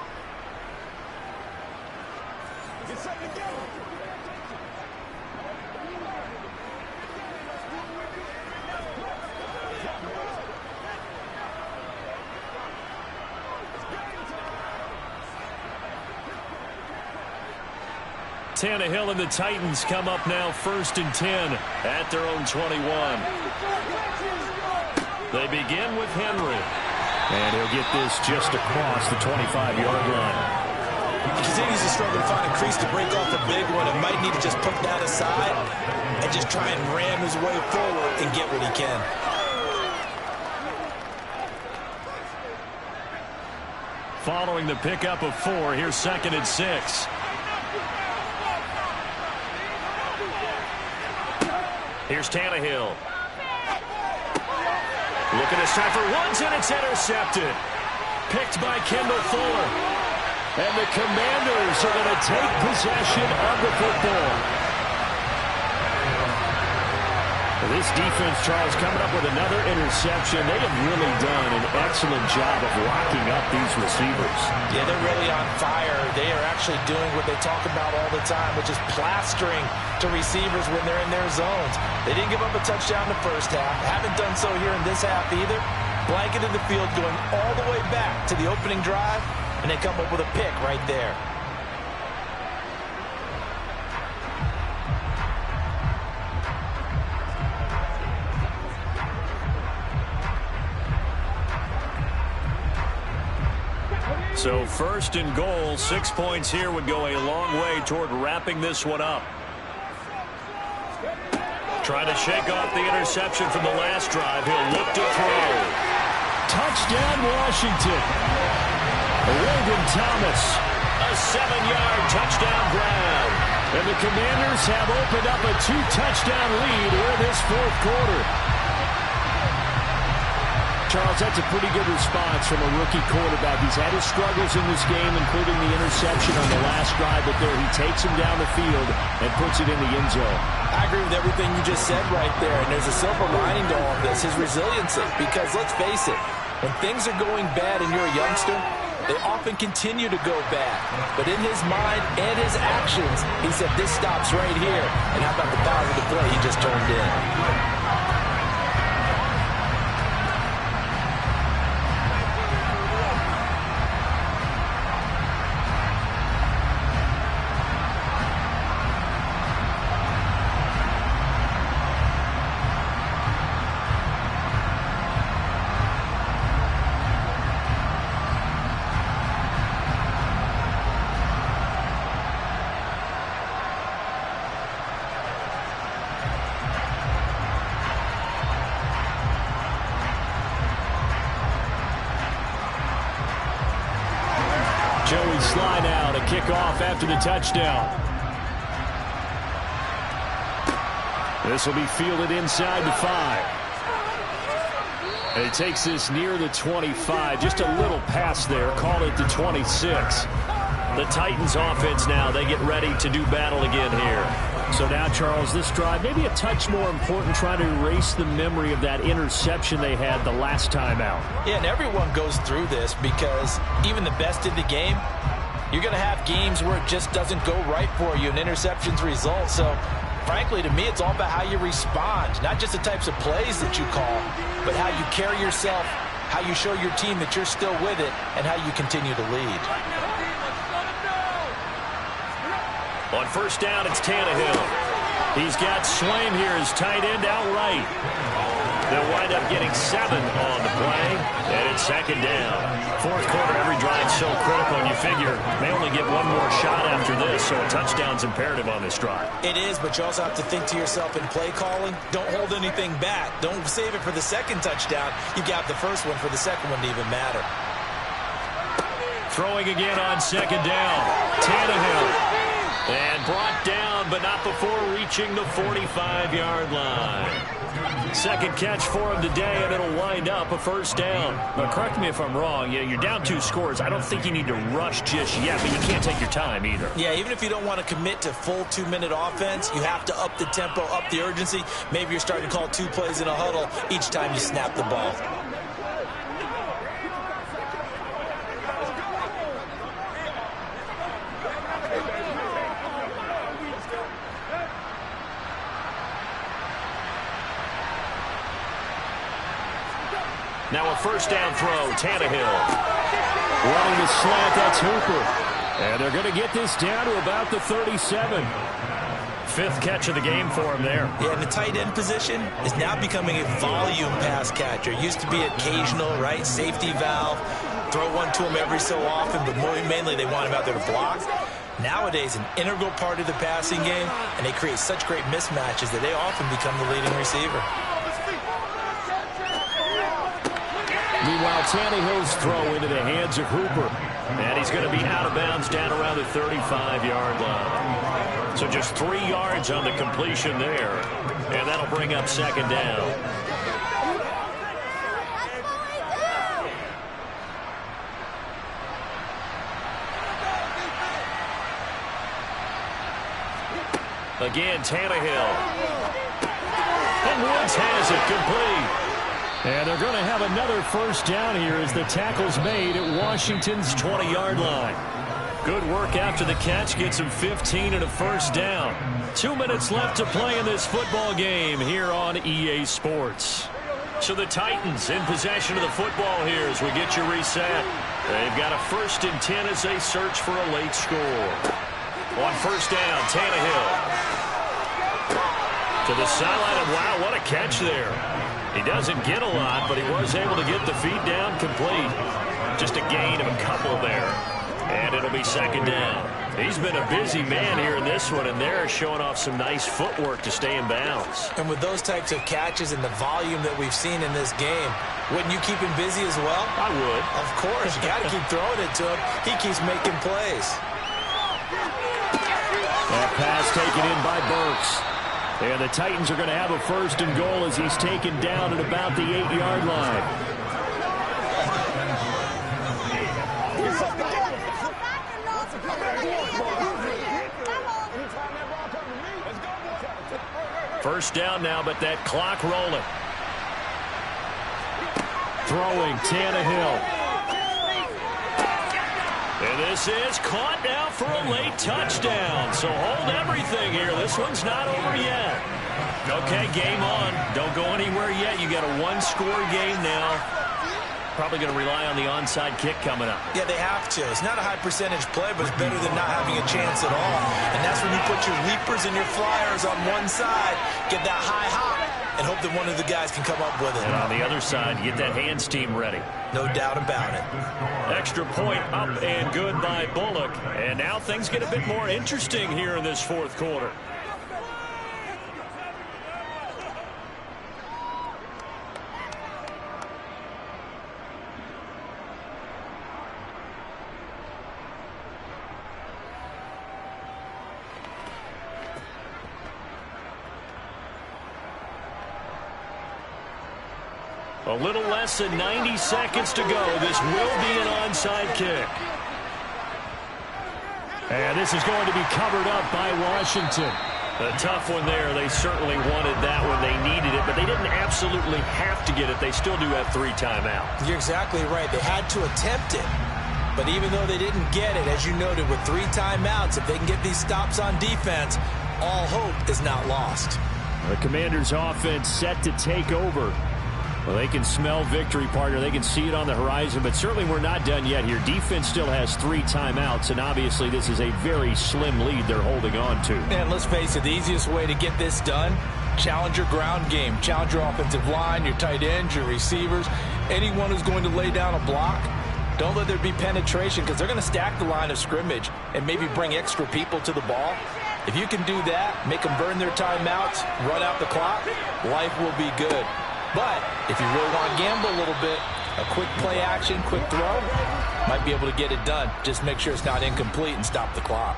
Speaker 1: Tannehill and the Titans come up now 1st and 10 at their own 21. They begin with Henry. And he'll get this just across the 25-yard line.
Speaker 4: He continues to struggle to find a crease to break off a big one and might need to just put that aside and just try and ram his way forward and get what he can.
Speaker 1: Following the pickup of 4, here's 2nd and 6. Here's Tannehill. Looking to try for ones, and it's intercepted. Picked by Kendall Fuller. And the Commanders are going to take possession of the football. This defense, Charles, coming up with another interception. They have really done an excellent job of locking up these receivers.
Speaker 4: Yeah, they're really on fire. They are actually doing what they talk about all the time, which is plastering to receivers when they're in their zones. They didn't give up a touchdown in the first half. Haven't done so here in this half either. Blanketed the field going all the way back to the opening drive, and they come up with a pick right there.
Speaker 1: So 1st and goal, 6 points here would go a long way toward wrapping this one up. Trying to shake off the interception from the last drive. He'll look to throw. Touchdown, Washington. Logan Thomas, a 7-yard touchdown grab. And the Commanders have opened up a 2-touchdown lead in this 4th quarter. Charles, that's a pretty good response from a rookie quarterback. He's had his struggles in this game, including the interception on the last drive, but there he takes him down the field and puts it in the end zone.
Speaker 4: I agree with everything you just said right there, and there's a silver lining to all of this, his resiliency, because let's face it, when things are going bad and you're a youngster, they often continue to go bad. But in his mind and his actions, he said, this stops right here. And how about the positive play he just turned in?
Speaker 1: Joey slide out, a kickoff after the touchdown. This will be fielded inside the 5. And he takes this near the 25. Just a little pass there. Call it the 26. The Titans offense now, they get ready to do battle again here. So now, Charles, this drive maybe a touch more important, trying to erase the memory of that interception they had the last time out.
Speaker 4: Yeah, and everyone goes through this because even the best in the game, you're going to have games where it just doesn't go right for you and interceptions result. So, frankly, to me, it's all about how you respond, not just the types of plays that you call, but how you carry yourself how you show your team that you're still with it, and how you continue to lead.
Speaker 1: On first down, it's Tannehill. He's got Swaim here as tight end outright. They'll wind up getting 7 on the play, and it's second down. Fourth quarter, every drive so critical, and you figure they only get one more shot after this, so a touchdown's imperative on this drive.
Speaker 4: It is, but you also have to think to yourself in play calling, don't hold anything back. Don't save it for the second touchdown. You got the first one for the second one to even matter.
Speaker 1: Throwing again on second down. Tannehill. And brought down, but not before reaching the 45-yard line. Second catch for him today, and it'll wind up a first down. Now, correct me if I'm wrong. You're down 2 scores. I don't think you need to rush just yet, but you can't take your time either.
Speaker 4: Yeah, even if you don't want to commit to full 2-minute offense, you have to up the tempo, up the urgency. Maybe you're starting to call 2 plays in a huddle each time you snap the ball.
Speaker 1: Now a first down throw, Tannehill. Running the slant, that's Hooper. And they're going to get this down to about the 37. 5th catch of the game for him there.
Speaker 4: Yeah, and the tight end position is now becoming a volume pass catcher. It used to be occasional, right? Safety valve. Throw one to him every so often, but mainly they want him out there to block. Nowadays, an integral part of the passing game, and they create such great mismatches that they often become the leading receiver.
Speaker 1: Meanwhile, Tannehill's throw into the hands of Hooper. And he's going to be out of bounds down around the 35-yard line. So just 3 yards on the completion there. And that'll bring up second down. Again, Tannehill. And Woods has it complete. And they're going to have another first down here as the tackle's made at Washington's 20-yard line. Good work after the catch. Gets him 15 and a first down. 2 minutes left to play in this football game here on EA Sports. So the Titans in possession of the football here as we get you reset. They've got a 1st and 10 as they search for a late score. On first down, Tannehill. To the sideline, and wow, what a catch there. He doesn't get a lot, but he was able to get the feed down complete. Just a gain of a couple there. And it'll be second down. He's been a busy man here in this one, and they're showing off some nice footwork to stay in bounds.
Speaker 4: And with those types of catches and the volume that we've seen in this game, wouldn't you keep him busy as well?
Speaker 1: I would.
Speaker 4: Of course. You got to keep throwing it to him. He keeps making plays.
Speaker 1: That pass taken in by Burks. And the Titans are going to have a 1st and goal as he's taken down at about the 8-yard line. First down now, but that clock rolling. Throwing, Tannehill. And this is caught now for a late touchdown. So hold everything here. This one's not over yet. Okay, game on. Don't go anywhere yet. You got a 1-score game now. Probably going to rely on the onside kick coming up.
Speaker 4: Yeah, they have to. It's not a high percentage play, but it's better than not having a chance at all. And that's when you put your leapers and your flyers on one side, get that high hop, and hope that one of the guys can come up with it.
Speaker 1: And on the other side, get that hands team ready.
Speaker 4: No doubt about it.
Speaker 1: Extra point up and good by Bullock. And now things get a bit more interesting here in this 4th quarter. A little less than 90 seconds to go. This will be an onside kick. And this is going to be covered up by Washington. A tough one there. They certainly wanted that when they needed it, but they didn't absolutely have to get it. They still do have 3 timeouts.
Speaker 4: You're exactly right. They had to attempt it. But even though they didn't get it, as you noted, with 3 timeouts, if they can get these stops on defense, all hope is not lost.
Speaker 1: The Commanders' offense set to take over. Well, they can smell victory, partner. They can see it on the horizon, but certainly we're not done yet here. Defense still has 3 timeouts, and obviously this is a very slim lead they're holding on to.
Speaker 4: And let's face it, the easiest way to get this done, challenge your ground game. Challenge your offensive line, your tight ends, your receivers, anyone who's going to lay down a block. Don't let there be penetration because they're going to stack the line of scrimmage and maybe bring extra people to the ball. If you can do that, make them burn their timeouts, run out the clock, life will be good. But if you really want to gamble a little bit, a quick play action, quick throw, might be able to get it done. Just make sure it's not incomplete and stop the clock.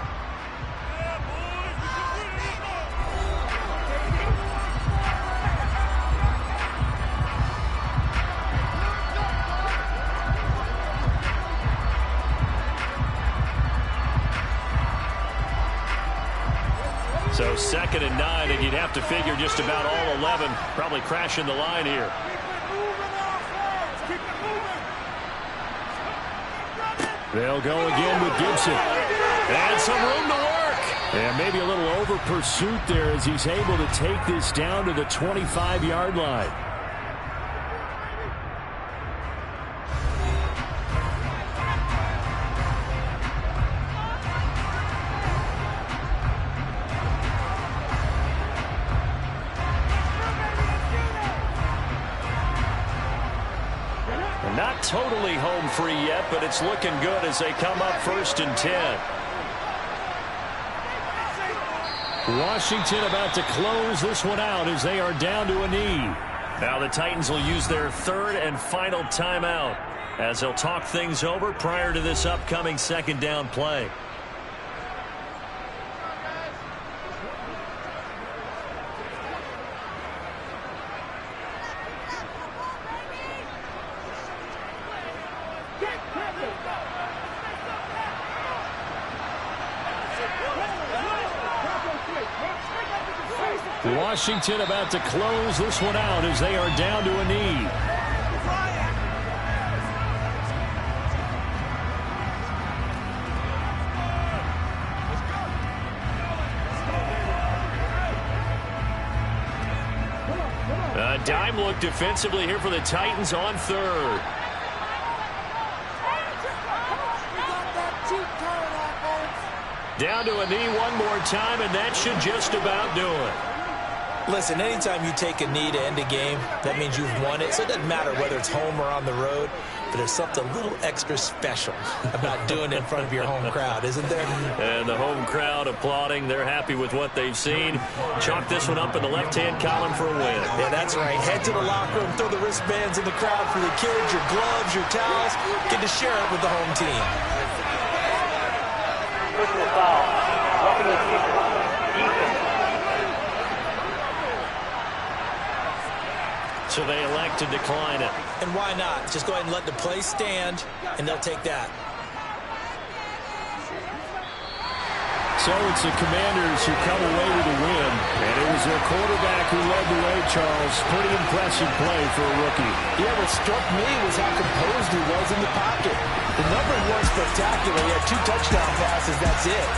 Speaker 1: So 2nd and 9, and you'd have to figure just about all 11 probably crashing the line here. They'll go again with Gibson. And some room to work. And maybe a little over pursuit there as he's able to take this down to the 25-yard line. Not totally home free yet, but it's looking good as they come up 1st and 10. Washington about to close this one out as they are down to a knee. Now the Titans will use their 3rd and final timeout as they'll talk things over prior to this upcoming 2nd down play. Washington about to close this one out as they are down to a knee. A dime look defensively here for the Titans on 3rd. Down to a knee one more time, and that should just about do it.
Speaker 4: Listen, anytime you take a knee to end a game, that means you've won it. So it doesn't matter whether it's home or on the road, but there's something a little extra special about doing it in front of your home crowd, isn't there?
Speaker 1: And the home crowd applauding. They're happy with what they've seen. Chalk this one up in the left-hand column for a win.
Speaker 4: Yeah, that's right. Head to the locker room, throw the wristbands in the crowd for the kids, your gloves, your towels. Get to share it with the home team.
Speaker 5: Personal foul. Roughing the kicker. Defense.
Speaker 1: So they elect to decline it.
Speaker 4: And why not? Just go ahead and let the play stand, and they'll take that.
Speaker 1: So it's the Commanders who come away with a win. And it was their quarterback who led the way, Charles. Pretty impressive play for a rookie.
Speaker 4: Yeah, what struck me was how composed he was in the pocket. The numbers weren't spectacular. He had 2 touchdown passes, that's it.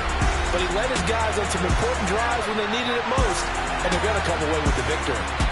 Speaker 4: But he led his guys on some important drives when they needed it most, and they're going to come away with the victory.